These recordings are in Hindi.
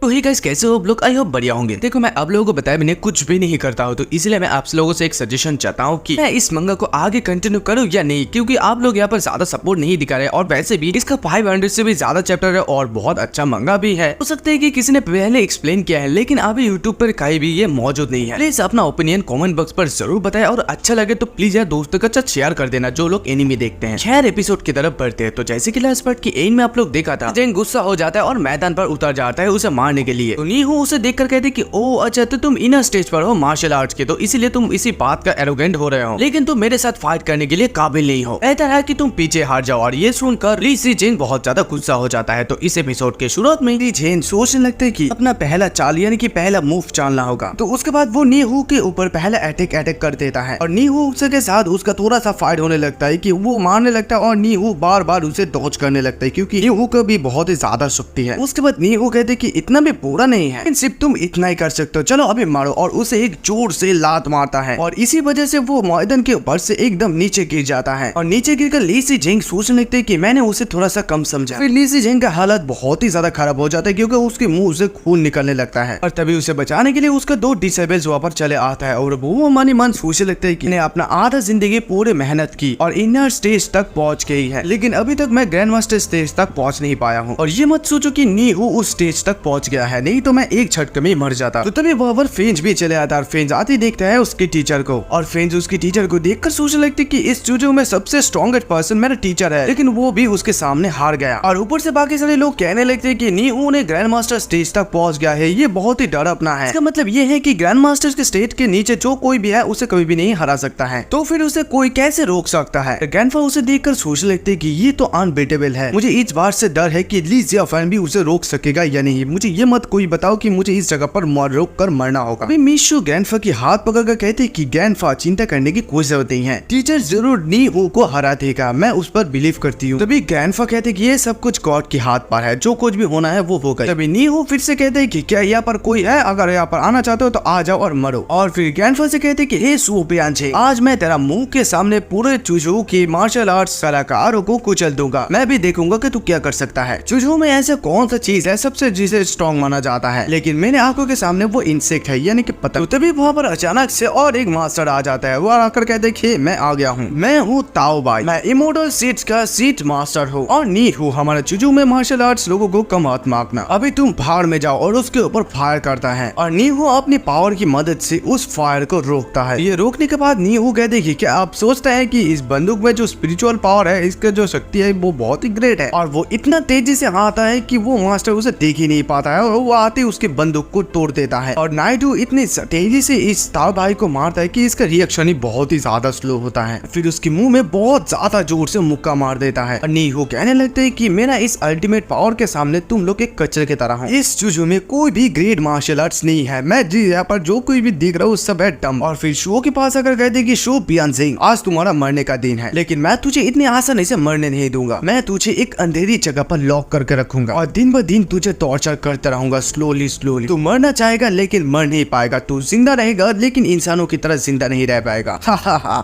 तो ही गाइस, कैसे हो आप लोग? आई होप बढ़िया होंगे। देखो, मैं आप लोगों को बताया मैंने कुछ भी नहीं करता हूँ, तो इसलिए मैं आप लोगों से एक सजेशन चाहता हूँ कि मैं इस मंगा को आगे कंटिन्यू करूँ या नहीं, क्योंकि आप लोग यहाँ पर ज्यादा सपोर्ट नहीं दिखा रहे और वैसे भी इसका 500 से भी ज्यादा चैप्टर है और बहुत अच्छा मंगा भी है। हो सकता है कि किसी ने पहले एक्सप्लेन किया है, लेकिन अभी यूट्यूब पर कहीं भी ये मौजूद नहीं है। प्लीज अपना ओपिनियन कमेंट बॉक्स पर जरूर बताएं और अच्छा लगे तो प्लीज यार दोस्तों के साथ शेयर कर देना जो लोग एनिमे देखते हैं। खैर, एपिसोड की तरफ बढ़ते हैं। तो जैसे कि लास्ट पार्ट की एंड में आप लोग देखा था, जेन गुस्सा हो जाता है और मैदान पर उतर जाता है उसे मारने के लिए। तो उसे देखकर कहते कि ओ अच्छा, तो तुम इनर स्टेज पर हो मार्शल आर्ट्स के, तो इसीलिए तुम इसी बात का एरोगेंट हो रहे हो, लेकिन तुम मेरे साथ फाइट करने के लिए काबिल नहीं हो। बेहतर है कि तुम पीछे हार जाओ। और ये सुनकर ली सी जेन बहुत ज्यादा गुस्सा हो जाता है। तो इस एपिसोड के शुरुआत में ली जेन सोचने लगते है कि अपना पहला चाल यानी कि पहला मूव चलना होगा। तो उसके बाद वो नीहू के ऊपर पहला अटैक कर देता है और नीहू के साथ उसका थोड़ा सा फाइट होने लगता है कि वो मारने लगता है और नीहू बार बार उसे डॉज करने लगता है, क्योंकि नीहू को भी बहुत ही ज्यादा शक्ति है। उसके बाद नीहू कहते कि इतना भी बुरा नहीं है, सिर्फ तुम इतना ही कर सकते हो, चलो अभी मारो। और उसे एक जोर से लात मारता है और इसी वजह से वो मैदान के ऊपर से एकदम नीचे गिर जाता है। और नीचे गिरकर ली सी जेंग सोचने लगते हैं कि मैंने उसे थोड़ा सा कम समझा। फिर ली सी जेंग का हालत बहुत ही ज्यादा खराब हो जाता है, क्योंकि उसके मुंह से खून निकलने लगता है। और तभी उसे बचाने के लिए उसका 2 डिसेबल्स वहाँ पर चले आता है और वो मन मन सोचने लगते है कि मैंने अपना आधा जिंदगी पूरी मेहनत की और इनर स्टेज तक पहुंच गई है, लेकिन अभी तक मैं ग्रैंड मास्टर स्टेज तक पहुंच नहीं पाया हूँ। और ये मत सोचो कि नीहू उस स्टेज तक पहुंच गया है, नहीं तो मैं एक झटके में मर जाता। तो तभी वहाँ पर फेंज भी चले आता है। फेंज आते देखता है उसके टीचर को और फेंज उसके टीचर को देखकर सोचने लगती कि इस जुजो में सबसे स्ट्रॉन्गेस्ट पर्सन मेरा टीचर है, लेकिन वो भी उसके सामने हार गया। और ऊपर से बाकी सारे लोग कहने लगते हैं कि नीहू ने ग्रैंड मास्टर स्टेज तक पहुंच गया है, ये बहुत ही डर अपना है। इसका मतलब ये है कि ग्रैंड मास्टर के स्टेज के नीचे जो कोई भी है उसे कभी भी नहीं हरा सकता है, तो फिर उसे कोई कैसे रोक सकता है। ग्रैंडफा उसे देखकर सोचने लगते कि ये तो अनबीटेबल है। मुझे इस बात से डर है कि ली जियाफान भी उसे रोक सकेगा या नहीं। मुझे ये मत कोई बताओ कि मुझे इस जगह पर रोक कर मरना होगा। अभी मिशु ग्रैंडफा की हाथ पकड़कर कहते कि ग्रैंडफा चिंता करने की कोई जरूरत नहीं है, टीचर जरूर नीहू को हरा देगा, मैं उस पर बिलीव करती हूँ। तभी ग्रैंडफा कहते कि ये सब कुछ गॉड के हाथ पर है, जो कुछ भी होना है वो होगा। तभी नीहू फिर से कहते कि क्या यहाँ पर कोई है, अगर यहाँ पर आना चाहते हो तो आ जाओ और मरो। और फिर ग्रैंडफा से कहते कि हे सुपियांचे, आज मैं तेरा मुंह के सामने पूरे चुजू की मार्शल आर्ट्स कलाकारों को कुचल दूंगा। मैं भी देखूंगा कि तू क्या कर सकता है। चुजू में ऐसा कौन सा चीज है सबसे जिसे स्ट्रॉन्ग माना जाता है, लेकिन मेरे आंखों के सामने वो इंसेक्ट है यानी कि पतंग। तो तभी वहाँ पर अचानक से और एक मास्टर आ जाता है। वो आकर कहते कि मैं आ गया हूँ, मैं हूँ ताओ बाई, मैं इमोर्टल सीट्स का सीट मास्टर हूँ और नीहू हमारे चुजू में मार्शल आर्ट्स लोगों को कम हाथ मांगना। अभी तुम भाड़ में जाओ। और उसके ऊपर फायर करता है और नीहू अपनी पावर की मदद से उस फायर को रोकता है। ये रोकने के बाद नीहू कहते कि क्या आप सोचते हैं कि इस बंदूक में जो स्पिरिचुअल पावर है, इसका जो शक्ति है वो बहुत ही ग्रेट है, और वो इतना तेजी से आता है कि वो मास्टर उसे देख ही नहीं पाता है और वो आते उसके बंदूक को तोड़ देता है। और नाइडू इतनी तेजी से इस ताओ भाई को मारता है कि इसका रिएक्शन ही बहुत ही ज्यादा स्लो होता है। फिर उसके मुंह में बहुत ज्यादा जोर से मुक्का मार देता है और नीहू कहने लगते हैं कि मेरा इस अल्टीमेट पावर के सामने तुम लोग एक कचरे की तरह हो। इस जुजू में कोई भी ग्रेट मार्शल आर्ट्स नहीं है। मैं यहाँ पर जो कोई भी देख रहा हूँ सब है डम। और फिर शो के पास आकर कहते कि शो बियांजिंग, आज तुम्हारा मरने का दिन है, लेकिन मैं तुझे इतनी आसानी से मरने नहीं दूंगा। मैं तुझे एक अंधेरी जगह पर लॉक करके रखूंगा और दिन ब दिन तुझे टॉर्चर करता रहूंगा स्लोली स्लोली। तू मरना चाहेगा लेकिन मर नहीं पाएगा, तू जिंदा रहेगा लेकिन इंसानों की तरह जिंदा नहीं रह पाएगा।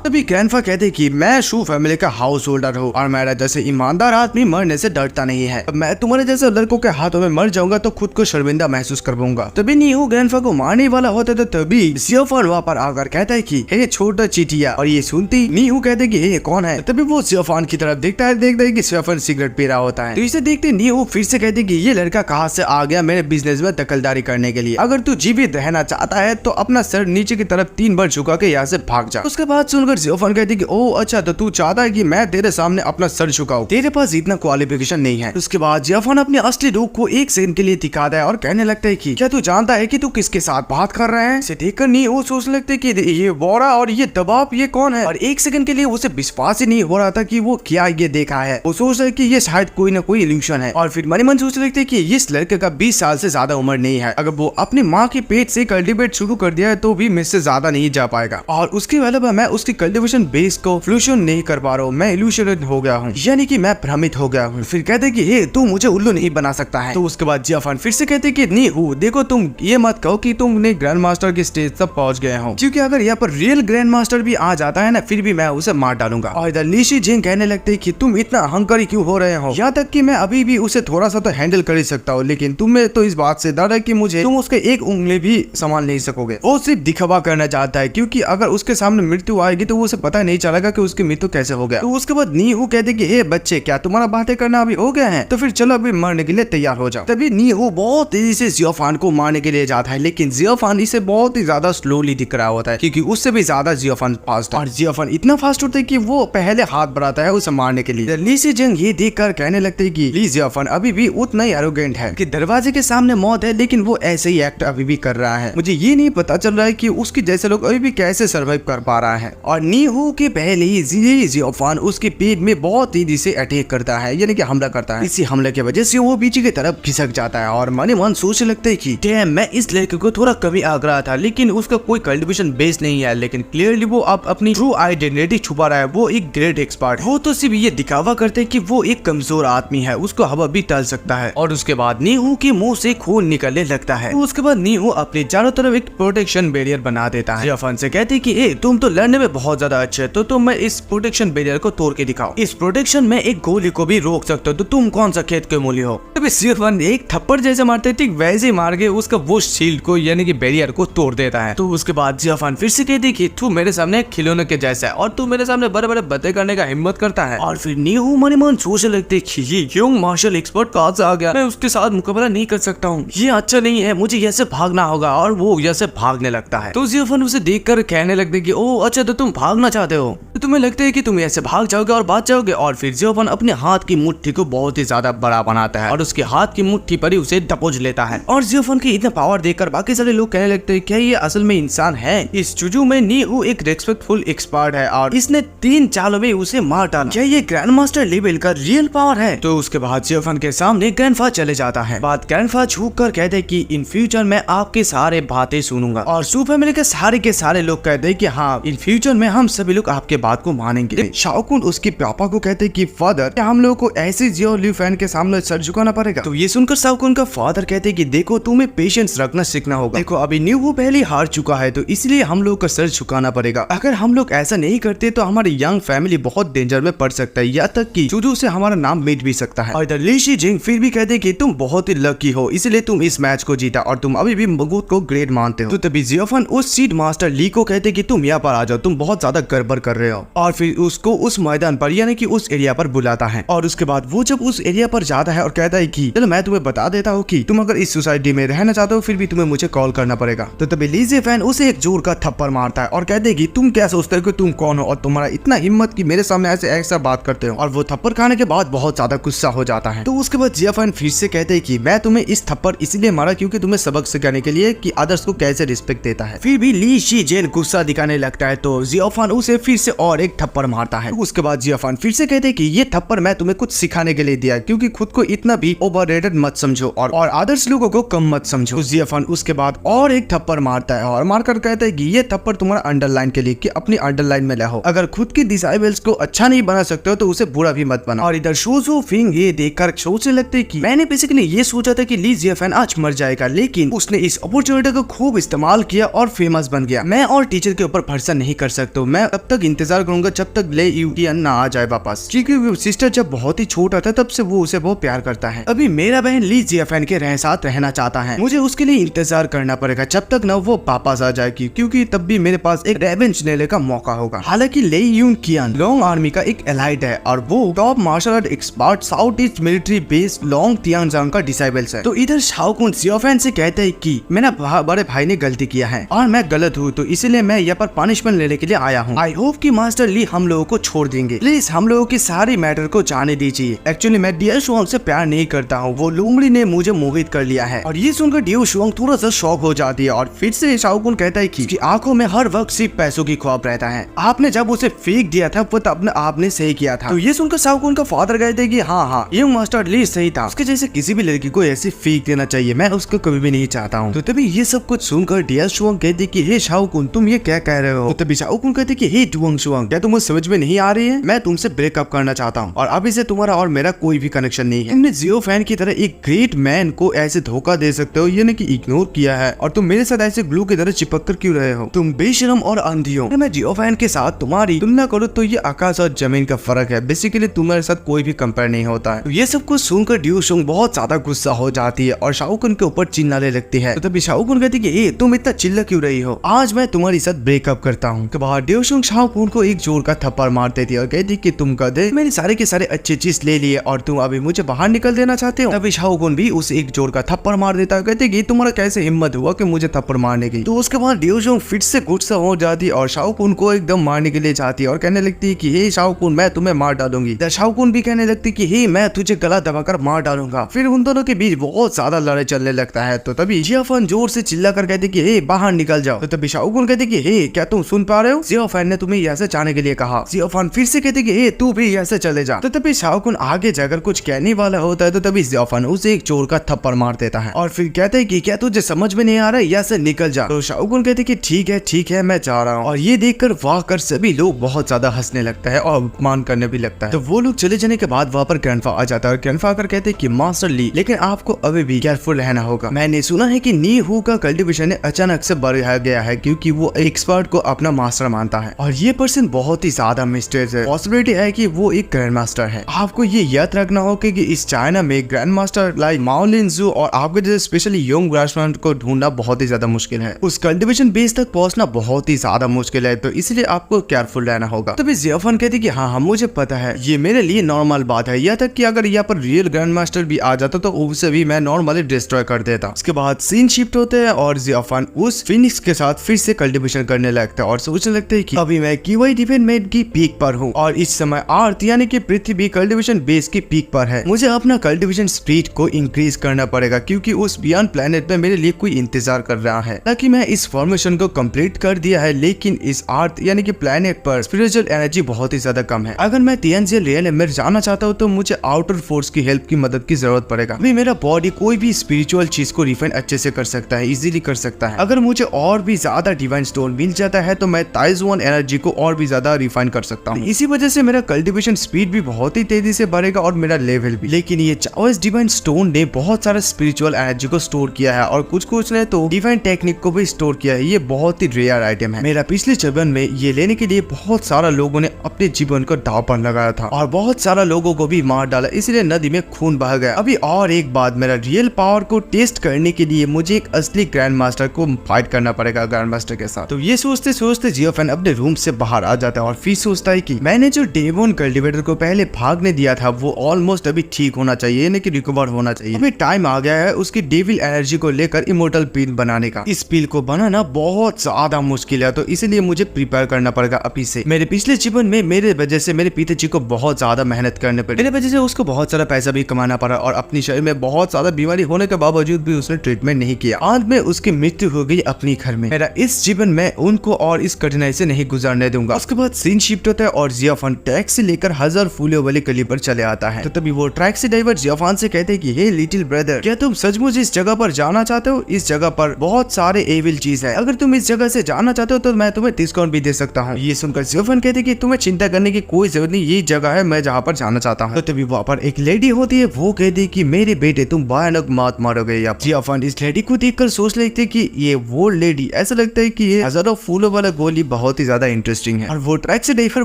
तभी ग्रैंडफा कहते कि मैं शू फैमिली का हाउस होल्डर हूँ और मेरा जैसे ईमानदार आदमी मरने से डरता नहीं है। मैं तुम्हारे जैसे लड़कों के हाथों में मर जाऊंगा तो खुद को शर्मिंदा महसूस करूंगा। तभी नीहू ग्रैंडफा को मारने वाला होता है, तभी जियाफान वहाँ पर आकर कहता है कि हे छोटा चीटिया। और ये सुनती नीहू कहते कि हे कौन है। तभी वो जियाफान की तरफ देखता है कि जियाफान सिगरेट पी रहा होता है। तो इसे देखते नीहू फिर से कहते कि ये लड़का कहाँ से आ गया मेरे बिजनेस में दखलदारी करने के लिए। अगर तू जीवित रहना चाहता है तो अपना सर नीचे की तरफ 3 बार झुका के यहाँ से भाग जा। उसके बाद सुनकर जियाफान कहती कि ओ अच्छा, तो तू चाहता है कि मैं तेरे सामने अपना सर झुकाऊं, तेरे पास इतना क्वालिफिकेशन नहीं है। उसके बाद जियाफान अपने असली रूप को एक सेकंड के लिए दिखाता है और कहने लगता है कि क्या तू जानता है कि तू किसके साथ बात कर रहा है। इसे देखकर नीहू सोचने लगते है कि ये वोरा और ये दबाव ये कौन है। और एक सेकंड के लिए उसे विश्वास ही नहीं हो रहा था कि वो क्या ये देखा है। वो सोच रहा है कि ये शायद कोई ना कोई इल्यूशन है। और फिर मन मन सोचने लगते है कि इस लड़के का 20 साल से ज्यादा उम्र नहीं है। अगर वो अपनी माँ के पेट से कल्टीवेट शुरू कर दिया है तो भी मुझसे ज्यादा नहीं जा पाएगा। और उसके अलावा मैं उसकी कल्टीवेशन बेस को फ्लूशन नहीं कर पा रहा हूँ, मैं इल्यूशन हो गया हूँ, यानी कि मैं भ्रमित हो गया हूँ। फिर कहते कि हे तू मुझे उल्लू नहीं बना सकता है। तो उसके बाद जियाफान फिर से कहते कि नीहू देखो, तुम ये मत कहो कि तुमने ग्रैंड मास्टर की स्टेज तक पहुंच गए हो, क्योंकि अगर यहाँ पर रियल ग्रैंड मास्टर भी आ जाता है ना, फिर भी मैं उसे मार डालूंगा। और इधर लीशी जिन कहने लगते कि तुम इतना अहंकारी क्यों हो रहे हो, यहाँ तक कि मैं अभी भी उसे थोड़ा सा तो हैंडल कर ही सकता हूँ, लेकिन तुम में मुझे तो इस बात से डर है कि मुझे तुम उसके एक उंगली भी संभाल नहीं सकोगे। वो सिर्फ दिखावा करना चाहता है, क्योंकि अगर उसके सामने मृत्यु आएगी तो उसे पता नहीं चलेगा कि उसकी मृत्यु कैसे हो गया। तो उसके बाद नीहू कहते कि हे बच्चे, क्या तुम्हारा बातें करना अभी हो गया है? तो फिर चलो अभी मरने के लिए तैयार हो जाओ। तभी नीहू बहुत तेजी से जियोफान को मारने के लिए जाता है, लेकिन जियोफान इसे बहुत ही ज्यादा स्लोली दिख रहा होता है, क्योंकि उससे भी ज्यादा जियोफान फास्ट है। और जियोफान इतना फास्ट होता है कि वो पहले हाथ बढ़ाता है उसे मारने के लिए। ली सीजन ये देखकर कहने लगते है कि ली जियोफान अभी भी उतना ही एरोगेंट है कि दरवाजे के सामने मौत है, लेकिन वो ऐसे ही एक्ट अभी भी कर रहा है। मुझे ये नहीं पता चल रहा है कि उसके जैसे लोग अभी भी कैसे सर्वाइव कर पा रहा है। और नीहू के पहले ही जियोफान उसके पेट में बहुत तेजी से अटैक करता है, यानी कि हमला करता है। इसी हमले की वजह से वो पीछे की तरफ खिसक जाता है और मन ही मन सोचने लगता है कि डैम, मैं इस लड़के को थोड़ा कभी आग रहा था, लेकिन उसका कोई कल्टिवेशन बेस नहीं है, लेकिन क्लियरली वो अब अपनी ट्रू आइडेंटिटी छुपा रहा है। वो एक ग्रेट एक्सपर्ट हो तो सिर्फ ये दिखावा करते हैं कि वो एक कमजोर आदमी है, उसको हवा भी टल सकता है। और उसके बाद नीहू के मुंह से खून निकलने लगता है। तो उसके बाद नीहू अपने चारों तरफ एक प्रोटेक्शन बैरियर बना देता है। जियोफान से कहते हैं कि ए, तुम तो लड़ने में बहुत ज्यादा अच्छे हो, तो तुम इस प्रोटेक्शन बैरियर को तोड़ के दिखाओ। इस प्रोटेक्शन में एक गोली को भी रोक सकते हो, तो तुम कौन सा खेत के मूली हो? तभी जियोफान एक थप्पड़ जैसे मारते ठीक वैसे ही मार के उसका वो शील्ड को यानी कि बैरियर को तोड़ देता है। तो उसके बाद जियोफान फिर से कहती है कि तू मेरे सामने खिलौने के जैसा है और तू मेरे सामने बड़े बड़े बातें करने का हिम्मत करता है। और फिर नीहू मन ही मन सोचने लगते है कि ये यंग मार्शल एक्सपर्ट कहाँ से आ गया, मैं उसके साथ मुकाबला नहीं कर सकता हूँ, ये अच्छा नहीं है, मुझे यहाँ से भागना होगा। और वो यहाँ से भागने लगता है। तो जियोफान उसे देखकर कहने लगते कि ओ अच्छा, तो तुम भागना चाहते हो, तो तुम्हें लगता है कि तुम ऐसे भाग जाओगे और बच जाओगे। और फिर जियोफान अपने हाथ की मुट्ठी को बहुत ही ज्यादा बड़ा बनाता है और उसके हाथ की मुट्ठी पर ही उसे दबोच लेता है। और जियोफान की इतना पावर देखकर बाकी सारे लोग कहने लगते हैं क्या ये असल में इंसान है? इस जुजू में नीहू एक रेस्पेक्टफुल एक्सपर्ट है और इसने 3 चालों में उसे मार डाला। क्या ये ग्रैंड मास्टर लेवल का रियल पावर है? तो उसके बाद जियोफान के सामने ग्रैंडफा चले जाता है। बात ग्रैंडफा झुक कर कहते हैं कि इन फ्यूचर में आपके सारे बातें सुनूंगा। और सू फैमिली के सारे लोग कहते हैं कि हाँ, इन फ्यूचर में हम सभी लोग आपके बात को मानेंगे। शाओकुन उसके पापा को कहते हैं कि फादर, क्या हम लोगों को ऐसे जियो लियू फैन के सामने सर झुकाना पड़ेगा? तो ये सुनकर शाओकुन का फादर कहते हैं कि देखो, तुम्हें पेशेंस रखना सीखना होगा। देखो, अभी नीहू पहले हार चुका है, तो इसलिए हम लोग का सर झुकाना पड़ेगा। अगर हम लोग ऐसा नहीं करते तो हमारी यंग फैमिली बहुत डेंजर में पड़ सकता है, या तक कि जुजू से हमारा नाम मिट भी सकता है। और इधर ली शीजिंग फिर भी कहते हैं कि तुम बहुत ही लकी हो, इसलिए तुम इस मैच को जीता और तुम अभी भी मगूत को ग्रेट मानते हो। तो तभी जियोफान उस सीड मास्टर ली को कहते कि तुम यहाँ पर आ जाओ, तुम बहुत ज्यादा गड़बड़ कर रहे हो। और फिर उसको उस मैदान पर यानी कि उस एरिया पर बुलाता है। और उसके बाद वो जब उस एरिया पर जाता है और कहता है कि चलो मैं तुम्हें बता देता हूँ कि तुम अगर इस सोसाइटी में रहना चाहते हो, फिर भी तुम्हें मुझे कॉल करना पड़ेगा। तो तभी ली जियोफान उसे एक जोर का थप्पड़ मारता है और कहते कि तुम क्या सोचते हो कि तुम कौन हो और तुम्हारा इतना हिम्मत कि मेरे सामने ऐसा बात करते हो। और वो थप्पड़ खाने के बाद बहुत ज्यादा गुस्सा हो जाता है। तो उसके बाद जियोफान फिर से कहते हैं कि मैं तुम्हें इस थप्पड़ इसलिए मारा क्योंकि तुम्हें सबक सिखाने के लिए कि अदर्स को कैसे रिस्पेक्ट देता है। फिर भी ली शीजेन गुस्सा दिखाने लगता है, तो जियोफान उसे फिर से और एक थप्पड़ मारता है। उसके बाद जियोफान फिर से कहते हैं कि ये थप्पड़ मैं तुम्हें कुछ सिखाने के लिए दिया, क्योंकि खुद को इतना भी ओवररेटेड मत समझो और अदर्स लोगों को कम मत समझो। जियोफान उसके बाद और एक थप्पड़ मारता है और मारकर कहता है कि ये थप्पड़ तुम्हारा अंडरलाइन के लिए, कि अपनी अंडरलाइन में लाओ। अगर खुद की डिसेबल्स को अच्छा नहीं बना सकते हो तो उसे बुरा भी मत बनाओ। और इधर शोजो फिंग ये देखकर सोचने लगते कि मैंने बेसिकली ये सोचा था कि ली जियोफान आज मर जाएगा, लेकिन उसने इस अपॉर्चुनिटी को खूब इस्तेमाल किया और फेमस बन गया। मैं और टीचर के ऊपर भरोसा नहीं कर सकता, मैं तब तक इंतजार करूंगा जब तक ले यूटियन ना आ जाए वापस, क्योंकि सिस्टर जब बहुत ही छोटा था तब से वो उसे बहुत प्यार करता है। अभी मेरा बहन ली जियोफान के साथ रहना चाहता है, मुझे उसके लिए इंतजार करना पड़ेगा जब तक न वो वापस आ जाएगी, क्योंकि तब भी मेरे पास एक रेवेंज लेने का मौका होगा। हालांकि ले यूटियन लॉन्ग आर्मी का एक एलाइट है और वो top martial art expert south east military base long तियांजांग का डिसाइबल्स है। तो इधर शाओकुन जियोफान से कहते हैं कि मेरा बड़े भाई ने गलती किया है और मैं गलत हूँ, तो इसलिए मैं यहाँ पर पनिशमेंट लेने के लिए आया हूँ। आई होप कि मास्टर ली हम लोगों को छोड़ देंगे, प्लीज हम लोगों की सारी मैटर को जाने दीजिए। एक्चुअली मैं डियो शुआंग से प्यार नहीं करता हूँ, वो लुंगड़ी ने मुझे मोहित कर लिया है। और ये सुनकर डियो शुआंग थोड़ा सा शॉक हो जाती है और फिर से शाओकुन कहता है कि आंखों में हर वक्त सिर्फ पैसों की ख्वाब रहता है, आपने जब उसे फेंक दिया था वो तब आपने सही किया था। तो ये सुनकर शाओकुन का फादर कहते कि हाँ ये मास्टर ली सही था, उसके जैसे किसी भी लड़की को ऐसे फेंक देना चाहिए, मैं उसको कभी भी नहीं चाहता हूँ। तो तभी ये सब कुछ सुनकर डियो शुआंग कहते कि हे शाओकुन तुम ये क्या कह रहे हो? तो तभी शाओकुन कहते कि हे डुआंग शुआंग, क्या तुम्हें समझ में नहीं आ रही है? मैं तुमसे ब्रेकअप करना चाहता हूँ और अभी से तुम्हारा और मेरा कोई भी कनेक्शन नहीं है। तुमने जियोफान की तरह एक ग्रेट मैन को ऐसे धोखा दे सकते हो, यानी कि इग्नोर किया है, और तुम मेरे साथ ऐसे ग्लू की तरह चिपक कर क्यों रहे हो? तुम बेशरम और अंधी हो। मैं जियोफान के साथ तुम्हारी तुलना करो तो ये आकाश और जमीन का फर्क है, बेसिकली तुम्हारे साथ कोई भी कंपेयर नहीं होता है। तो ये सब कुछ सुनकर डियो शुआंग बहुत ज्यादा गुस्सा हो जाती है और शाओकुन के ऊपर चिल्लाने लगती है। तो तभी शाओकुन कहती है कि तुम इतना चिल्ला क्यों रही हो, आज मैं तुम्हारी साथ ब्रेकअप करता हूँ। के बाद ड्योशुंग शाओकुन को एक जोर का थप्पड़ मार देती है और कहती कि तुम गधे, मैंने सारे के सारे अच्छे चीज ले लिए और तुम अभी मुझे बाहर निकल देना चाहते हो। तभी शाओकुन भी उस एक जोर का थप्पड़ मार देता है, कहते कि तुम्हारा कैसे हिम्मत हुआ कि मुझे थप्पड़ मारने की। तो उसके बाद ड्योशुंग फिर से गुस्सा हो जाती है और शाओकुन को एकदम मारने के लिए जाती है और कहने लगती है कि हे शाओकुन, मैं तुम्हें मार डालूंगी। शाओकुन भी कहने लगती कि हे मैं तुझे गला दबाकर मार डालूंगा। फिर उन दोनों के बीच बहुत ज्यादा लड़ाई चलने लगता है। तो तभी जियाफान जोर से चिल्ला कर कहते कि हे बाहर निकल जाओ। तो तभी शाओकुन कहते कि हे क्या तुम सुन पा रहे हो, जियाफान ने तुम्हें यहाँ से जाने के लिए कहा। जियाफान फिर से कहते कि हे तू भी यहाँ से चले जा। तो तभी शाओकुन आगे जाकर कुछ कहने वाला होता है तो तभी जियाफान उसे एक जोर का थप्पड़ मार देता है और फिर कहते हैं कि क्या तुझे समझ में नहीं आ रहा है, यहाँ से निकल जा। तो शाओकुन कहते कि ठीक है मैं जा रहा हूँ। और ये देखकर वहां कर सभी लोग बहुत ज्यादा हंसने लगता है और अपमान करने भी लगता है। तो वो लोग चले जाने के बाद वहाँ पर ग्रैंडफा आ जाता है और ग्रैंडफा आकर कहते हैं कि मास्टर ली, लेकिन आपको अभी भी केयरफुल रहना होगा। मैंने सुना है कि नी हु का कल्टीवेशन अचानक से बढ़ाया गया है क्योंकि वो एक्सपर्ट को अपना मास्टर मानता है और ये पर्सन बहुत ही ज्यादा मिस्टेरियस है। पॉसिबिलिटी है कि वो एक ग्रैंड मास्टर है। आपको ये याद रखना होगा कि इस चाइना में ग्रैंड मास्टर लाइक माओ लिनजू और आपके जैसे स्पेशली यंग ग्रासलैंड को ढूंढना बहुत ही ज्यादा मुश्किल है। उस कल्टीवेशन बेस तक पहुंचना बहुत ही ज्यादा मुश्किल है, तो इसलिए आपको केयरफुल रहना होगा। तभी जियाफान कहती कि हाँ मुझे पता है, ये मेरे लिए नॉर्मल बात है। यहाँ तक कि अगर यहाँ पर रियल ग्रैंड मास्टर भी आ जाता तो उसे भी मैं नॉर्मली डिस्ट्रॉय कर देता। उसके बाद सीन शिफ्ट होते हैं और जियाफान उस फिनिक्स के साथ फिर से कल्टीवेशन करने लगता है और सोचने लगते हैं कि अभी मैं कीवाई डिवेलपमेंट की पीक पर हूँ और इस समय अर्थ यानी कि पृथ्वी कल्टीवेशन बेस की पीक पर है। मुझे अपना कल्टीवेशन स्पीड को इंक्रीज करना पड़ेगा क्योंकि उस बियॉन्ड प्लेनेट में मेरे लिए कोई इंतजार कर रहा है। ताकि मैं इस फॉर्मेशन को कंप्लीट कर दिया है, लेकिन इस अर्थ यानी कि प्लेनेट पर स्पिरिचुअल एनर्जी बहुत ही ज्यादा कम है। अगर मैं टीएनजी रियल में जाना चाहता हूँ तो मुझे आउटर फोर्स की हेल्प की मदद की जरूरत पड़ेगा। अभी मेरा बॉडी कोई भी स्पिरिचुअल चीज को रिफाइन अच्छे से कर सकता है, इजीली कर सकता है। अगर मुझे और भी ज्यादा डिवाइन स्टोन मिल जाता है तो मैं ताइजुआन एनर्जी को और भी ज्यादा रिफाइन कर सकता हूँ। इसी वजह से मेरा कल्टीवेशन स्पीड भी बहुत ही तेजी से बढ़ेगा और मेरा लेवल भी। लेकिन ये चाओइस डिवाइन स्टोन ने बहुत सारा स्पिरिचुअल एनर्जी को स्टोर किया है और कुछ ने तो डिवाइन टेक्निक को भी स्टोर किया है। ये बहुत ही रेयर आइटम है। मेरा पिछले जीवन में ये लेने के लिए बहुत सारा लोगों ने अपने जीवन को दांव पर लगाया था और बहुत सारा लोगों को भी मार डाला, इसलिए नदी में खून बह गया। अभी और एक बात, मेरा रियल पावर को टेस्ट करने के लिए मुझे एक असली ग्रैंड मास्टर को फाइट करना पड़ेगा ग्रैंड मास्टर के साथ। तो ये सोचते सोचते जियाफान अपने रूम से बाहर आ जाता है और फिर सोचता है कि मैंने जो डेमोन कल्टीवेटर को पहले भागने दिया था वो ऑलमोस्ट अभी ठीक होना चाहिए, यानी कि रिकवर होना चाहिए। अभी टाइम आ गया है उसकी डेविल एनर्जी को लेकर इमोर्टल पिल बनाने का। इस पिल को बनाना बहुत ज्यादा मुश्किल है, तो इसलिए मुझे प्रिपेयर करना पड़ेगा अभी से। मेरे पिछले जीवन में मेरे वजह से मेरे पिताजी को बहुत ज्यादा मेहनत करने पड़ी, मेरे वजह से उसको बहुत सारा पैसा भी कमाना पड़ा और अपनी शरीर में बहुत ज्यादा बीमारी होने के बावजूद भी उसने ट्रीटमेंट नहीं किया। अंत में उसकी मृत्यु हो गई अपनी घर में। मेरा इस जीवन में उनको और इस कठिनाई से नहीं गुजरने दूंगा। उसके बाद सीन शिफ्ट होता है और जियाफान टैक्सी लेकर 1000 फूलों वाली गली पर चले आता है। तो तभी वो टैक्सी ड्राइवर जियाफान से कहते हैं कि हे लिटिल ब्रदर, क्या तुम सचमुच इस जगह पर जाना चाहते हो? इस जगह पर बहुत सारे एविल चीज है, अगर तुम इस जगह से जाना चाहते हो तो मैं तुम्हें डिस्काउंट भी दे सकता हूँ। ये सुनकर जियाफान कहते कि तुम्हें चिंता करने की कोई जरूरत नहीं, ये जगह है मैं जहाँ पर जाना चाहता हूँ। तो तभी वहाँ पर एक लेडी होती है, वो कहती है कि मेरे बेटे तुम भयानक मौत मारोगे। जियाफान इस लेडी को देखकर सोच लेते कि ये वो लेडी, ऐसा लगता है कि ये हजारों फूलों वाला गोली बहुत ही ज्यादा इंटरेस्टिंग है। और वो टैक्सी ड्राइवर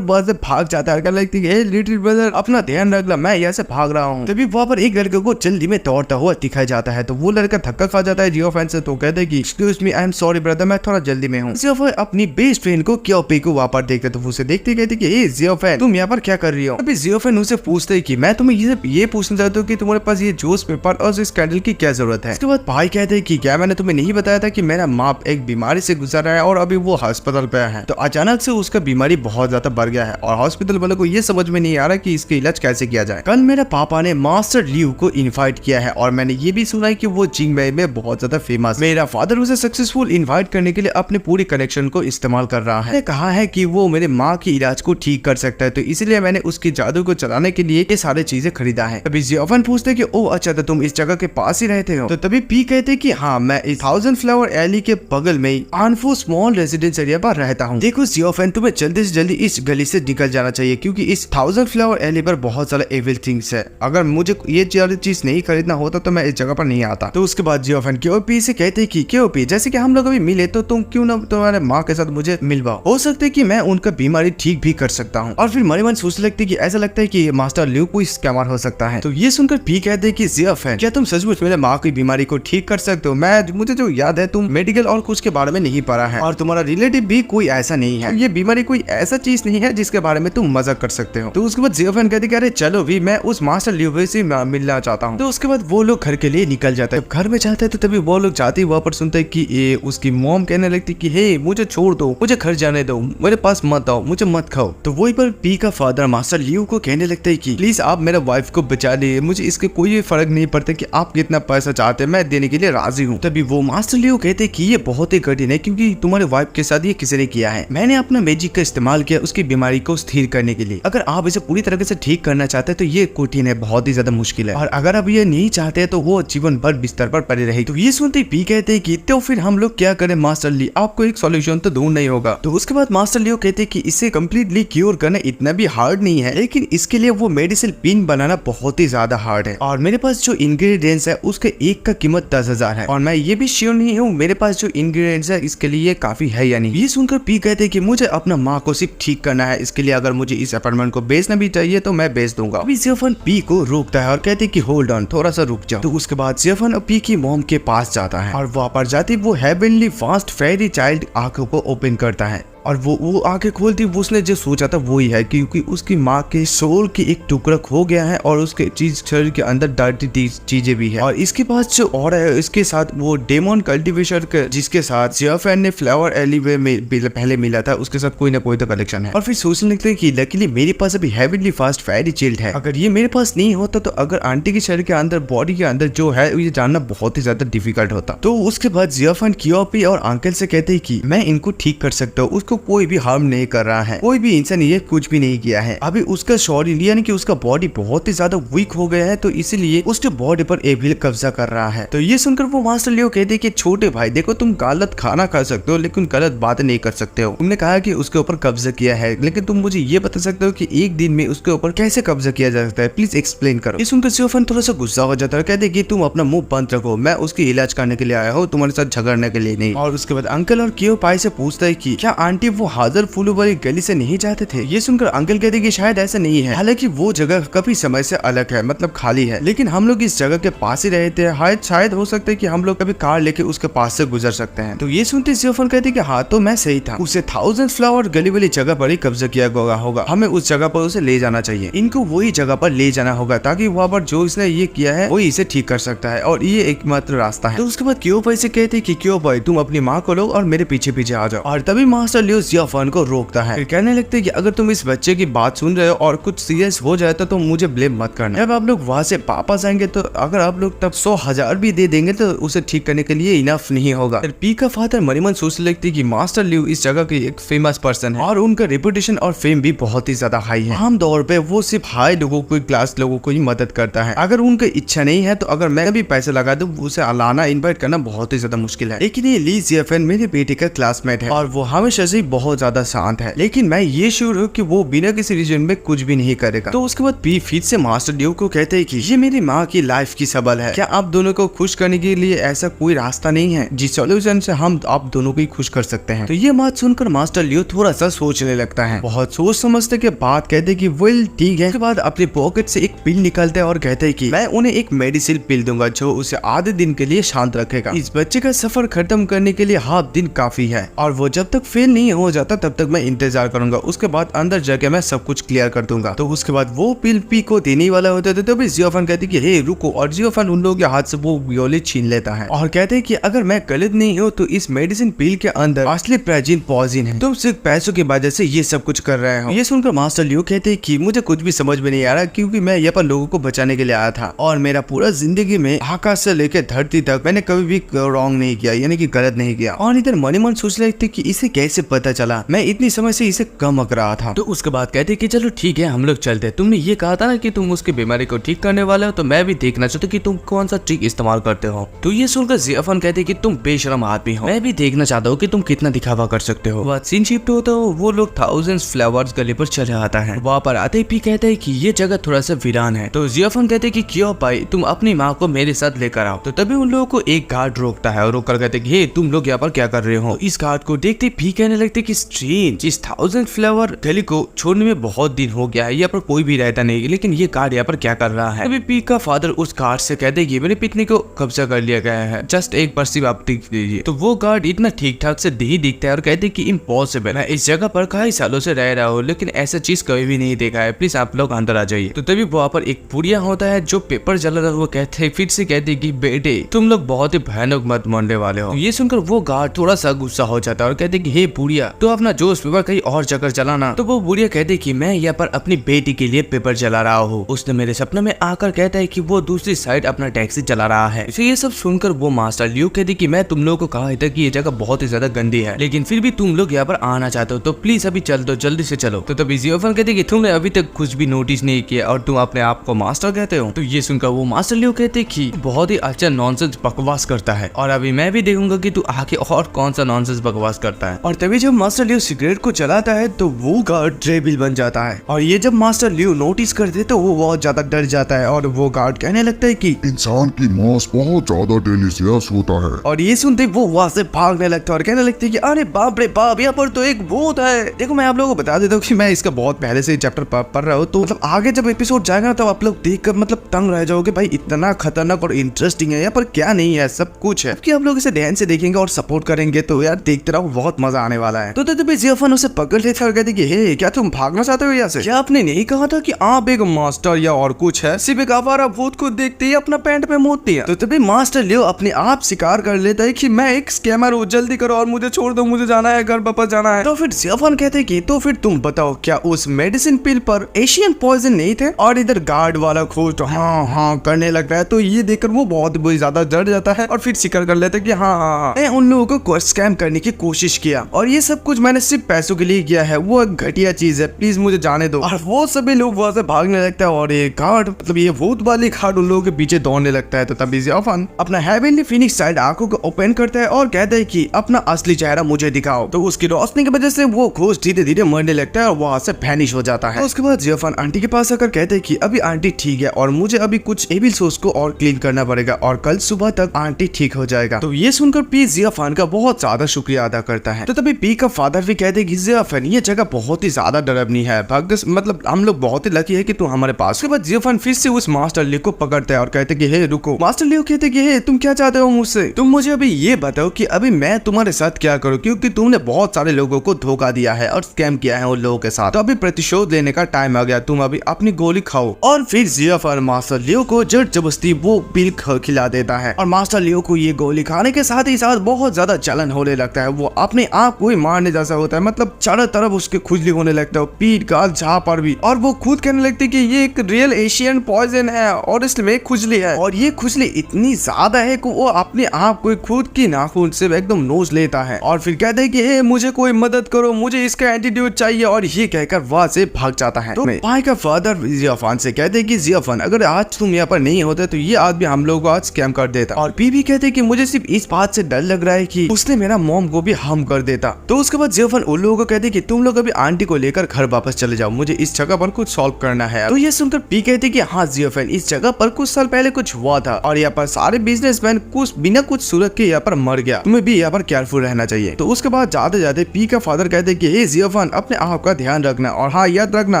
बहुत से भाग जाता है, लगती है लिटिल ब्रदर अपना ध्यान रख ला, मैं यहाँ से भाग रहा हूँ। तभी वहाँ पर एक लड़के को जल्दी में दौड़ता हुआ दिखाया जाता है, तो वो लड़का धक्का खा जाता है जियाफान से, तो कहते हैं कि excuse me, I am sorry brother, मैं थोड़ा जल्दी में हूँ। जियाफान अपनी बेस्ट फ्रेंड को क्योपी को वहाँ पर देखते, तो उसे देखते कहते कि हे जियाफान, तुम यहाँ पर क्या कर रही हो? अभी जियाफान उसे पूछते कि मैं तुम्हें ये पूछना चाहता हूँ कि तुम्हारे पास ये जूस पेपर और इस कैंडल की क्या जरूरत है? उसके बाद भाई कहते हैं कि क्या मैंने तुम्हें नहीं बताया था कि मेरा माँ एक बीमारी से गुजर रहा है और अभी वो हॉस्पिटल पे है। तो अचानक से उसका बीमारी बहुत ज्यादा बढ़ गया है और हॉस्पिटल वालों को ये समझ में नहीं आ रहा कि इसका इलाज कैसे किया जाए। कल मेरे पापा ने मास्टर लियू को इनवाइट किया है और मैंने ये भी सुना है कि वो जिंगबई में बहुत ज्यादा फेमस। मेरा फादर उसे सक्सेसफुल इनवाइट करने के लिए अपने पूरी कनेक्शन को इस्तेमाल कर रहा है। कहा है कि वो मेरे माँ की इलाज को ठीक कर सकता है, तो इसलिए मैंने उसकी जादू को चलाने के लिए ये सारी चीजें खरीदा है। तभी जियाफान पूछते कि ओ अच्छा, तो तुम इस जगह के पास ही रहते हो? तो तभी पी कहते कि हाँ, मैं इस 1000 फ्लावर एली के बगल में आनफू स्मॉल रेजिडेंस एरिया पर रहता हूँ। देखो जियाफान, तुम्हें जल्दी से जल्दी इस गली से निकल जाना चाहिए क्योंकि इस 1000 फ्लावर एली पर बहुत सारा एविल थिंग्स है। अगर मुझे ये चीज नहीं खरीदना होता तो मैं इस जगह पर नहीं आता। तो उसके बाद जियाफान क्योपी से कहते कि क्योपी, जैसे कि हम लोग अभी मिले तो तुम क्यों ना तुम्हारे माँ के साथ मुझे मिलवाओ, हो सकता है कि मैं उनका बीमारी ठीक भी कर सकता हूँ। और फिर मनी मन सोचने लगती कि ऐसा लगता है कि मास्टर लियू कोई स्कैमर हो सकता है। तो ये सुनकर पी कहते कि जियाफान, क्या तुम सचमुच मेरे माँ की बीमारी को ठीक कर सकते हो? मुझे जो याद है तुम मेडिकल और कुछ के बारे में नहीं पढ़ा है और तुम्हारा रिलेटिव भी कोई ऐसा नहीं है। ये बीमारी कोई ऐसा चीज नहीं है जिसके बारे में तुम मजाक कर सकते हो। तो उसके बाद जियोफेन कहती कि अरे चलो भी, मैं उस मास्टर लियू से मिलना चाहता हूँ। तो उसके बाद वो लोग घर के लिए निकल जाते हैं। घर में जाते हैं तो तभी वो लोग जाते ही वहाँ पर सुनते हैं कि ये उसकी मॉम कहने लगती कि हे मुझे छोड़ दो, मुझे घर जाने दो, मेरे पास मत आओ, मुझे मत खाओ। तो वही पर पी का फादर मास्टर लियू को कहने लगता है कि प्लीज आप मेरे वाइफ को बचा लिए, मुझे इसके कोई फर्क नहीं पड़ता कि आप कितना पैसा चाहते हैं, मैं देने के लिए राजी हूँ। तभी वो मास्टर लियू कहते हैं कि ये बहुत ही कठिन है क्योंकि तुम्हारे वाइफ के साथ ये किसी ने किया है। मैंने अपना मैजिक का इस्तेमाल किया उसकी बीमारी को स्थिर करने के लिए। अगर आप इसे पूरी तरह से ठीक करना चाहते हैं तो ये कठिन है, बहुत ही ज्यादा मुश्किल है, और अगर आप ये नहीं चाहते तो वो जीवन भर बिस्तर पर पड़ी रहेगी। तो ये सुनते ही पी कहते हैं कि तो फिर हम लोग क्या करें मास्टर ली, आपको एक सॉल्यूशन तो ढूंढना ही होगा। तो उसके बाद मास्टर लियो कहते हैं कि इसे कम्प्लीटली क्योर करना इतना भी हार्ड नहीं है, लेकिन इसके लिए वो मेडिसिन पिन बनाना बहुत ही ज्यादा हार्ड है, और मेरे पास जो इंग्रेडिएंट्स है उसके एक का कीमत 10,000 है, और मैं ये भी श्योर नहीं हूँ मेरे पास जो इंग्रेडिएंट्स है इसके लिए काफी है या नहीं। ये सुनकर पी कहते हैं कि मुझे अपना माँ को सिर्फ ठीक करना है, इसके लिए अगर मुझे इस अपार्टमेंट को बेचना भी चाहिए तो मैं बेच दूंगा। अभी जियोफेन पी को रोकता है और कहते हैं कि होल्ड ऑन, थोड़ा सा रुक जाओ। तो उसके बाद जियोफेन पी की मॉम के पास जाता है और वहाँ पर जाती वो हेवनली फास्ट फेरी चाइल्ड आंखों को ओपन करता है, और वो आंखें खोलती उसने जो सोचा था वही है, क्योंकि उसकी माँ के सोल की एक टुकड़ा खो गया है और उसके शरीर के अंदर डर्टी चीजें भी है। और इसके पास जो और है इसके साथ वो डेमन कल्टीवेशन जिसके साथ जियोफेन ने फ्लावर एलिवे में पहले मिला था उसके साथ कोई ना कोई तो कलेक्शन है। और फिर सोचने लगते हैं कि लकीली मेरे पास अभी हेवनली फास्ट फेरी चाइल्ड है, अगर ये मेरे पास नहीं होता तो अगर आंटी के शरीर के अंदर बॉडी के अंदर जो है ये जानना बहुत ही ज्यादा डिफिकल्ट होता। तो उसके बाद जियोफेन कियोपी और अंकल से कहते हैं कि मैं इनको ठीक कर सकता हूँ, कोई भी हार्म नहीं कर रहा है, कोई भी इंसान ये कुछ भी नहीं किया है। अभी उसका शरीर यानी कि उसका बॉडी बहुत ही ज्यादा वीक हो गया है, तो इसीलिए उसके बॉडी पर एविल कब्जा कर रहा है। तो ये सुनकर वो मास्टर लियो कहते हैं कि छोटे भाई देखो, तुम गलत खाना खा सकते हो लेकिन गलत बातें नहीं कर सकते हो। तुमने कहा कि उसके ऊपर कब्जा किया है, लेकिन तुम मुझे ये बता सकते हो कि एक दिन में उसके ऊपर कैसे कब्जा किया जा सकता है, प्लीज एक्सप्लेन करो। ये सुनकर जियोफेन थोड़ा सा गुस्सा हो जाता है, कहते कि तुम अपना मुंह बंद रखो, मैं उसकी इलाज करने के लिए आया हूँ, तुम्हारे साथ झगड़ने के लिए नहीं। और उसके बाद अंकल और कियोपाई से पूछता है कि क्या आंटी वो हाजर फूलों वाली गली से नहीं जाते थे? ये सुनकर अंकल कहते कि शायद ऐसा नहीं है, हालांकि वो जगह काफी समय से अलग है, मतलब खाली है, लेकिन हम लोग इस जगह के पास ही रहते हैं, शायद हो सकता है कि हम लोग कभी कार लेके उसके पास से गुजर सकते हैं। तो ये सुनते जियोफेन कहते कि हाँ तो मैं सही था, उसे 1000 फ्लावर गली वाली जगह पर ही कब्जा किया होगा, हमें उस जगह पर उसे ले जाना चाहिए, इनको वही जगह पर ले जाना होगा ताकि वहाँ पर जो इसने ये किया है वही इसे ठीक कर सकता है, और ये एकमात्र रास्ता है। तो उसके बाद कियोपाई से कहते कि कियोपाई तुम अपनी माँ को लो और मेरे पीछे पीछे आ जाओ। और तभी मास्टर लियो जियोफेन को रोकता है, फिर कहने लगते कि अगर तुम इस बच्चे की बात सुन रहे हो और कुछ सीरियस हो जाए तो तुम मुझे ब्लेम मत करना। जब आप लोग वहाँ से वापस आएंगे तो अगर आप लोग तब 100,000 भी दे देंगे तो उसे ठीक करने के लिए इनफ नहीं होगा। फिर पी का फादर मनीमन सोचने लगती कि मास्टर लियो इस जगह के एक फेमस पर्सन है और उनका रेपुटेशन और फेम भी बहुत ही ज्यादा हाई है। आम तौर पे वो सिर्फ हाई लोगों को, क्लास लोगों को ही मदद करता है, अगर उनकी इच्छा नहीं है तो अगर मैं भी पैसे लगा दूं उसे लाना इन्वाइट करना बहुत ही ज्यादा मुश्किल है। लेकिन ये ली जियोफेन मेरे बेटे का क्लासमेट है और वो हमेशा से बहुत ज्यादा शांत है, लेकिन मैं ये श्योर हूँ कि वो बिना किसी रीजन में कुछ भी नहीं करेगा। तो उसके बाद पी फिर से मास्टर लियो को कहते हैं कि ये मेरी माँ की लाइफ की सबल है, क्या आप दोनों को खुश करने के लिए ऐसा कोई रास्ता नहीं है जिस सॉल्यूशन से हम आप दोनों को ही खुश कर सकते हैं? तो ये बात सुनकर मास्टर लियो थोड़ा सा सोचने लगता है, बहुत सोच समझने के बाद कहते कि वेल ठीक है। उसके बाद अपने पॉकेट से एक पिल निकालते हैं और कहते हैं कि मैं उन्हें एक मेडिसिन पिल दूंगा जो उसे आधे दिन के लिए शांत रखेगा। इस बच्चे का सफर खत्म करने के लिए हाफ दिन काफी है, और वो जब तक फेल नहीं हो जाता तब तक मैं इंतजार करूंगा, उसके बाद अंदर जाके मैं सब कुछ क्लियर कर दूंगा। तो उसके बाद वो पिल पी को देने वाला होता है, तभी जियोफेन कहती कि हे रुको, और जियोफेन उन लोगों के हाथ से वो गोली छीन लेता है और कहते हैं कि अगर मैं गलत नहीं हूँ तो इस मेडिसिन पिल के अंदर असली प्राचीन पॉइजन है, तुम सिर्फ पैसों की वजह से ये सब कुछ कर रहे हो। ये सुनकर मास्टर लियो कहते हैं कि मुझे कुछ भी समझ में नहीं आ रहा, क्योंकि मैं यहाँ पर लोगों को बचाने के लिए आया था और मेरा पूरा जिंदगी में आकाश से लेकर धरती तक मैंने कभी भी रॉन्ग नहीं किया, यानी कि गलत नहीं किया। और इधर मनीमन सोच रहे थे कि इसे कैसे पता चला, मैं इतनी समय से इसे कम अक रहा था। तो उसके बाद कहते कि चलो ठीक है हम लोग चलते, तुमने ये कहा था ना कि तुम उसकी बीमारी को ठीक करने वाले हो, तो मैं भी देखना चाहता कि तुम कौन सा ट्रिक इस्तेमाल करते हो। तो ये सुनकर जियोफेन कहते कि तुम बेशरम आदमी हो, मैं भी देखना चाहता हूँ कि तुम कितना दिखावा कर सकते हो। बात सीन शिफ्ट होता हो, वो लोग 1000 फ्लावर्स गली पर चले आता है, वहाँ पर आते ही पी कहते हैं कि ये जगह थोड़ा सा वीरान है। तो जियोफेन कहते कि क्यों भाई तुम अपनी माँ को मेरे साथ लेकर आओ। तो तभी उन लोगों को एक गार्ड रोकता है और रोक कर कहते कि हे तुम लोग यहाँ पर क्या कर रहे हो। इस गार्ड को देखते पी कहने लगते लगता है कि स्ट्रेंज, इस 1000 फ्लावर गली को छोड़ने में बहुत दिन हो गया है, यहाँ पर कोई भी रहता नहीं, लेकिन ये गार्ड यहाँ पर क्या कर रहा है। तभी पी का फादर उस गार्ड से कहते हैं कि मेरे पिकनिक को कब्जा कर लिया गया है, जस्ट एक बार सिर्फ आप देख लीजिए। तो वो गार्ड इतना ठीक ठाक से नहीं दिखता है और कहते हैं कि इम्पॉसिबल है, इस जगह पर कई सालों से रह रहा हूँ लेकिन ऐसा चीज कभी भी नहीं देखा है, प्लीज आप लोग अंदर आ जाइए। तो तभी वहाँ पर एक बुढ़िया होता है जो पेपर जला रहा है, वो कहते हैं फिर से कहते हैं कि बेटे तुम लोग बहुत ही भयानक मत मरने वाले हो। तो ये सुनकर वो गार्ड थोड़ा सा गुस्सा हो जाता है और कहते हैं कि हे बुढ़िया तो अपना जोश पेपर कहीं और जगह जलाना। तो वो बुढ़िया कहते हैं कि मैं यहाँ पर अपनी बेटी के लिए पेपर जला रहा हूँ, उसने मेरे सपने में आकर कहता है कि वो दूसरी साइड अपना टैक्सी चला रहा है। तो ये सब सुनकर वो मास्टर लियो कहती कि मैं तुम लोगों को कहा था कि ये जगह बहुत ही ज्यादा गंदी है, लेकिन फिर भी तुम लोग यहाँ पर आना चाहते हो तो प्लीज अभी चल दो, जल्दी से चलो। तो तभी जियोफन कहते कि तुमने अभी तक कुछ भी नोटिस नहीं किया और तुम अपने आप को मास्टर कहते हो। तो ये सुनकर वो मास्टर लियो कहते कि बहुत ही अच्छा नॉनसेंस बकवास करता है और अभी मैं भी देखूंगा कि तू आगे और कौन सा नॉनसेंस बकवास करता है। और तभी जब मास्टर लियो सिगरेट को चलाता है तो वो गार्ड ड्रेबिल बन जाता है और ये जब मास्टर लियो नोटिस करते तो वो बहुत ज्यादा डर जाता है और वो गार्ड कहने लगता है कि इंसान की मांस बहुत ज्यादा डिलीशियस होता है। और ये सुनते वो वहां से भागने लगता है और कहने लगते हैं कि अरे बाप रे बाप, यहाँ पर तो एक भूत है। देखो मैं आप लोगों को बता देता हूँ कि मैं इसका बहुत पहले से चैप्टर पढ़ रहा हूँ, तो मतलब आगे जब एपिसोड जाएगा ना तब आप लोग देखकर मतलब तंग रह जाओगे, भाई इतना खतरनाक और इंटरेस्टिंग है, यहाँ पर क्या नहीं है सब कुछ है। कि आप लोग इसे ध्यान से देखेंगे और सपोर्ट करेंगे तो यार देखते रहो, बहुत मजा आने वाला है। तो तभी जियोफन उसे पकड़ लेता है और कहते कि हे क्या तुम भागना चाहते हो यहाँ से? क्या आपने नहीं कहा था कि आप एक मास्टर या और कुछ है, सिर्फ एक आवारा भूत को देखते ही अपना पैंट पे मूत दिया। तो तभी मास्टर लियो अपने आप स्वीकार कर लेता है कि मैं एक स्कैमर हूँ, जल्दी करो और मुझे छोड़ दो, मुझे जाना है घर वापस जाना है। तो फिर जियोफन कहते हैं कि तो फिर तुम बताओ क्या उस मेडिसिन पिल पर एशियन पॉइजन नहीं थे? और इधर गार्ड वाला खोज तो हाँ करने लग रहा है। तो ये देखकर वो बहुत ज्यादा डर जाता है और फिर स्वीकार कर लेता है कि हाँ मैं उन लोगों को स्कैम करने की कोशिश किया और ये सब कुछ मैंने सिर्फ पैसों के लिए किया है, वो एक घटिया चीज है, प्लीज मुझे जाने दो। और वो सभी लोग वहां से भागने लगता है और ये गार्ड मतलब ये भूत वाली गार्ड उन लोगों के पीछे दौड़ने लगता है। तो तभी जियोफन अपना हेवनली फिनिक्स साइड आंखों को ओपन करता है और कहता है कि अपना असली चेहरा मुझे दिखाओ। तो उसकी रोशनी की वजह से वो खोज धीरे धीरे मरने लगता है और वहां से वैनिश हो जाता है। तो उसके बाद जियोफन आंटी के पास आकर कहते हैं कि अभी आंटी ठीक है और मुझे अभी कुछ एविल सोर्स को और क्लीन करना पड़ेगा और कल सुबह तक आंटी ठीक हो जाएगा। तो ये सुनकर पी जियोफन का बहुत ज्यादा शुक्रिया अदा करता है। तो तभी पी का फादर भी कहते हैं कि जियोफन ये जगह बहुत ही ज्यादा डरावनी है, भाग्य मतलब हम लोग बहुत ही लकी है कि तू हमारे पास। उसके बाद जियोफन फिर से उस मास्टर लियो को पकड़ता है और कहते कि हे रुको। मास्टर लियो कहते कि हे तुम क्या चाहते हो मुझसे? तुम मुझे अभी ये बताओ कि अभी मैं तुम्हारे साथ क्या करूं, क्योंकि तुमने बहुत सारे लोगों को धोखा दिया है और स्कैम किया है उन लोगों के साथ। तो अभी प्रतिशोध लेने का टाइम आ गया, तुम अभी अपनी गोली खाओ। और फिर जियोफन मास्टर लियो को जबरदस्ती वो पिल खिला देता है और मास्टर लियो को ये गोली खाने के साथ ही साथ बहुत ज्यादा जलन होने लगता है, वो अपने आप को ही मारने जैसा होता है, मतलब चारों तरफ उसके खुजली होने लगता है, पीठ गाल जहाँ पर भी। और वो खुद कहने लगती है कि ये एक रियल एशियन पॉइजन है और इसमें खुजली है और ये खुजली इतनी ज्यादा है कि वो अपने आप को खुद की नाखून से एकदम नोच लेता है और फिर कहते हैं कि हे मुझे कोई मदद करो, मुझे इसका एंटीट्यूड चाहिए, और ये कहकर वहां से भाग जाता है। तो पाई का फादर जियोफन से कहते हैं कि जियोफन अगर आज तुम यहाँ पर नहीं होते तो ये आदमी हम लोगों को आज स्कैम कर देता। और पी भी कहते हैं कि मुझे सिर्फ इस बात से डर लग रहा है कि उसने मेरा मॉम को भी हार्म कर देता। तो उसके बाद जियोफन उन लोगों को कहते हैं कि तुम लोग अभी आंटी को लेकर घर वापस चले जाओ, मुझे इस जगह पर कुछ सॉल्व करना है। तो ये सुनकर पी कहते कि हाँ जियोफन इस जगह पर कुछ साल पहले कुछ हुआ था और यहाँ पर सारे बिजनेसमैन कुछ बिना कुछ सूरत के यहाँ पर मर गया, तुम्हें भी यहाँ पर केयरफुल रहना चाहिए। तो उसके बाद जाते जाते पी का फादर कहते कि हे जियोफन अपने आप का ध्यान रखना और हाँ याद रखना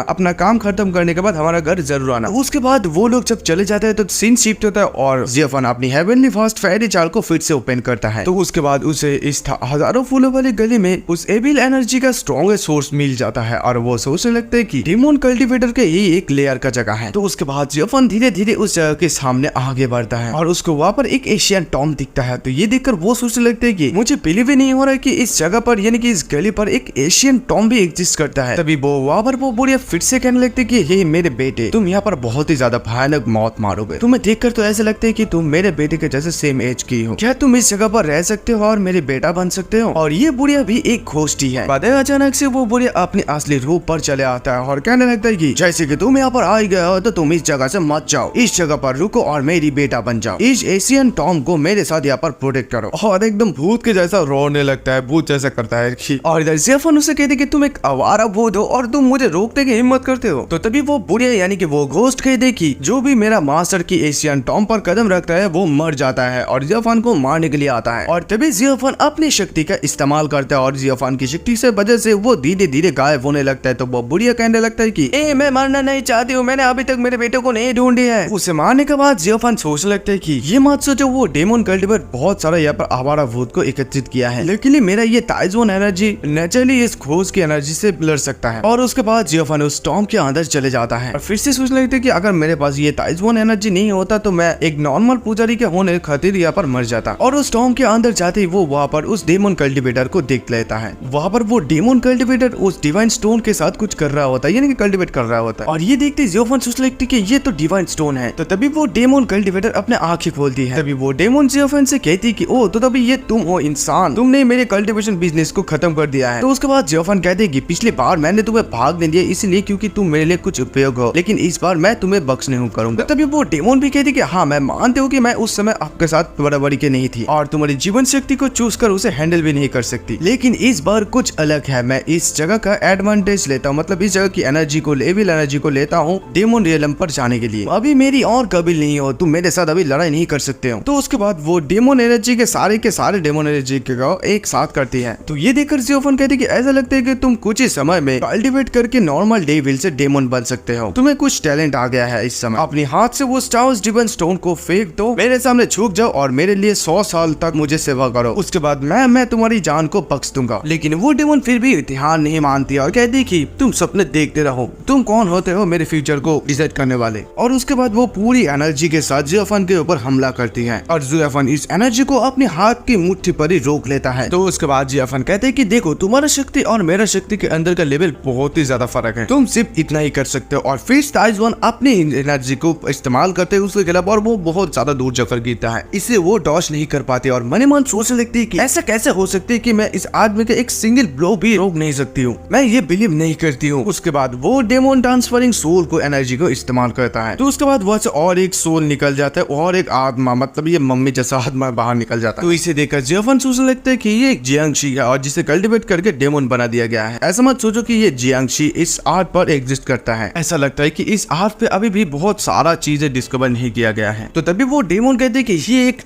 अपना काम खत्म करने के बाद हमारा घर जरूर आना। उसके बाद वो लोग जब चले जाते हैं तो सीन शिफ्ट होता है और जियोफन अपनी हेवनली फास्ट फेरी चाल को फिर से ओपन करता है। तो उसके बाद उसे इस हजारों फूलों वाली गली में उस एविल एनर्जी का स्ट्रॉन्गेस्ट सोर्स मिल जाता है और वो सोचने लगता है कि डिमोन कल्टीवेटर के ही एक लेयर का जगह है। तो उसके बाद जियोफन धीरे धीरे उस जगह के सामने आगे बढ़ता है और उसको वहाँ पर एक एशियन टॉम दिखता है। तो ये देखकर वो सोचने लगते हैं कि मुझे बिलीव ही नहीं हो रहा है कि इस जगह पर यानी कि इस गली पर एक एशियन टॉम भी एग्जिस्ट करता है। तभी वो वहाँ पर वो बुढ़िया फिर से कहने लगते कि हे मेरे बेटे तुम यहाँ पर बहुत ही ज्यादा भयानक मौत मारोगे, तुम्हें देखकर तो ऐसा लगता है कि तुम मेरे बेटे के जैसे सेम एज की हो, क्या तुम इस जगह पर रह सकते हो और मेरे बेटा बन सकते हो? और ये बुढ़िया भी एक घोष्टी है। बाद में अचानक से वो बुढ़िया अपने असली रूप पर चले आता है और कहने लगता है कि जैसे कि तुम यहाँ पर आ गए हो तो तुम इस जगह से मत जाओ, इस जगह पर रुको और मेरी बेटा बन जाओ, इस एशियन टॉम को मेरे साथ यहाँ पर प्रोटेक्ट करो। और एकदम भूत के जैसा रोने लगता है, भूत जैसा करता है। और इधर जियोफन उसे कहते कि तुम एक आवारा भूत हो और तुम मुझे रोकने की हिम्मत करते हो। तो तभी वो बुढ़िया यानी कि वो घोस्ट कहते कि जो भी मेरा मास्टर की एशियन टॉम पर कदम रखता है वो मर जाता है और जियोफन को मारने के लिए आता है। और तभी जियोफन अपनी शक्ति का इस्तेमाल करता है और और जियोफान की शक्ति से वजह से वो धीरे धीरे गायब होने लगता है। तो वो बुढ़िया कहने लगता है कि ए मैं मरना नहीं चाहती हूँ, मैंने अभी तक मेरे बेटे को नहीं ढूंढ लिया है। उसे मारने के बाद जियोफान सोचने लगता है कि ये मत सोचो वो डेमन कल्टीवेटर बहुत सारा यहाँ पर आवारा भूत को एकत्रित किया है, लेकिन मेरा ये ताइजोन एनर्जी नेचुरली इस खोज की एनर्जी से लड़ सकता है। और उसके बाद जियोफान उस स्टॉर्म के अंदर चले जाता है और फिर से सोचने लगता है कि अगर मेरे पास ये ताइजोन एनर्जी नहीं होता तो मैं एक नॉर्मल पुजारी के होने खातिर यहाँ पर मर जाता। और उस स्टॉर्म के अंदर जाते ही वो वहाँ पर उस डेमन कल्टीवेटर को देख लेता है। वहाँ पर वो डेमन कल्टीवेटर उस डिवाइन स्टोन के साथ कुछ कर रहा होता है, यानी कि कल्टीवेट कर रहा होता है। और ये देखते जियोफान सोचने लगती है कि ये तो डिवाइन स्टोन है। तो तभी वो डेमन कल्टीवेटर अपने आंखें खोलती है। तभी वो डेमन जियोफान से कहती है कि ओ तो तभी ये तुम हो इंसान, तुमने मेरे कल्टीवेशन बिजनेस को खत्म कर दिया है। तो उसके बाद जियोफान कहते हैं कि पिछली बार मैंने तुम्हें भागने दिया इसलिए क्योंकि तुम मेरे लिए कुछ उपयोग हो, लेकिन इस बार मैं तुम्हें बख्श नहीं करूंगा। तभी वो डेमन भी कहती है कि हाँ मैं मानती हूँ कि मैं उस समय आपके साथ बराबरी के नहीं थी और तुम्हारी जीवन शक्ति को चूज कर उसे हैंडल भी नहीं कर सकती, लेकिन इस बार कुछ अलग है। मैं इस जगह का एडवांटेज लेता हूँ, मतलब इस जगह की एनर्जी को, लेवल एनर्जी को लेता हूँ डेमन रियलम पर जाने के लिए। अभी मेरी और काबिल नहीं हो, तुम मेरे साथ अभी लड़ाई नहीं कर सकते हो। तो उसके बाद वो डेमन एनर्जी के सारे डेमन एनर्जी को एक साथ करती है। तो ये देखकर जियोफान कहती है कि ऐसा लगता है कि तुम कुछ ही समय में कल्टीवेट करके नॉर्मल डेविल से डेमन बन सकते हो, तुम्हें कुछ टैलेंट आ गया है इस समय। अपनी हाथ से वो स्टार्स डिवाइन स्टोन को फेंक दो, मेरे सामने झुक जाओ और मेरे लिए 100 साल तक मुझे सेवा करो, उसके बाद मैं तुम्हारी जान को बख्श दूंगा। लेकिन वो डेमन फिर भी ध्यान नहीं मानती और कहती कि तुम सपने देखते रहो, तुम कौन होते हो मेरे फ्यूचर को डिसाइड करने वाले। और उसके बाद वो पूरी एनर्जी के साथ जियोफान के ऊपर हमला करती है और जियोफान इस एनर्जी को अपने हाथ की मुट्ठी पर ही रोक लेता है। तो उसके बाद जियोफान कहते हैं कि देखो तुम्हारा शक्ति और मेरा शक्ति के अंदर का लेवल बहुत ही ज्यादा फर्क है, तुम सिर्फ इतना ही कर सकते हो। और फिर ताइजोन अपनी एनर्जी को इस्तेमाल करते हैं उसके खिलाफ और वो बहुत ज्यादा दूर जाकर गिरता है, इससे वो डॉच नहीं कर पाते और मन ही मन सोचने लगती है कि ऐसा कैसे हो सकती है कि मैं इस आदमी के एक सिंगल ब्लो भी रोक नहीं सकती हूँ, मैं ये बिलीव नहीं करती हूँ। उसके बाद वो डेमन ट्रांसफरिंग सोल को एनर्जी को इस्तेमाल करता है। तो उसके बाद वहाँ से और एक सोल निकल जाता है और एक आत्मा, मतलब ये मम्मी जैसा आत्मा बाहर निकल जाता है। तो इसे देखकर जियोफान सोचने लगता है कि ये एक जियांगशी है और जिसे कल्टीवेट करके डेमन बना दिया गया है। ऐसा मत सोचो कि ये जियांगशी इस आर्ट पर एग्जिस्ट करता है, ऐसा लगता है कि इस आर्ट पे अभी भी बहुत सारा चीजें डिस्कवर नहीं किया गया है। तो तभी वो डेमन कहते हैं कि ये एक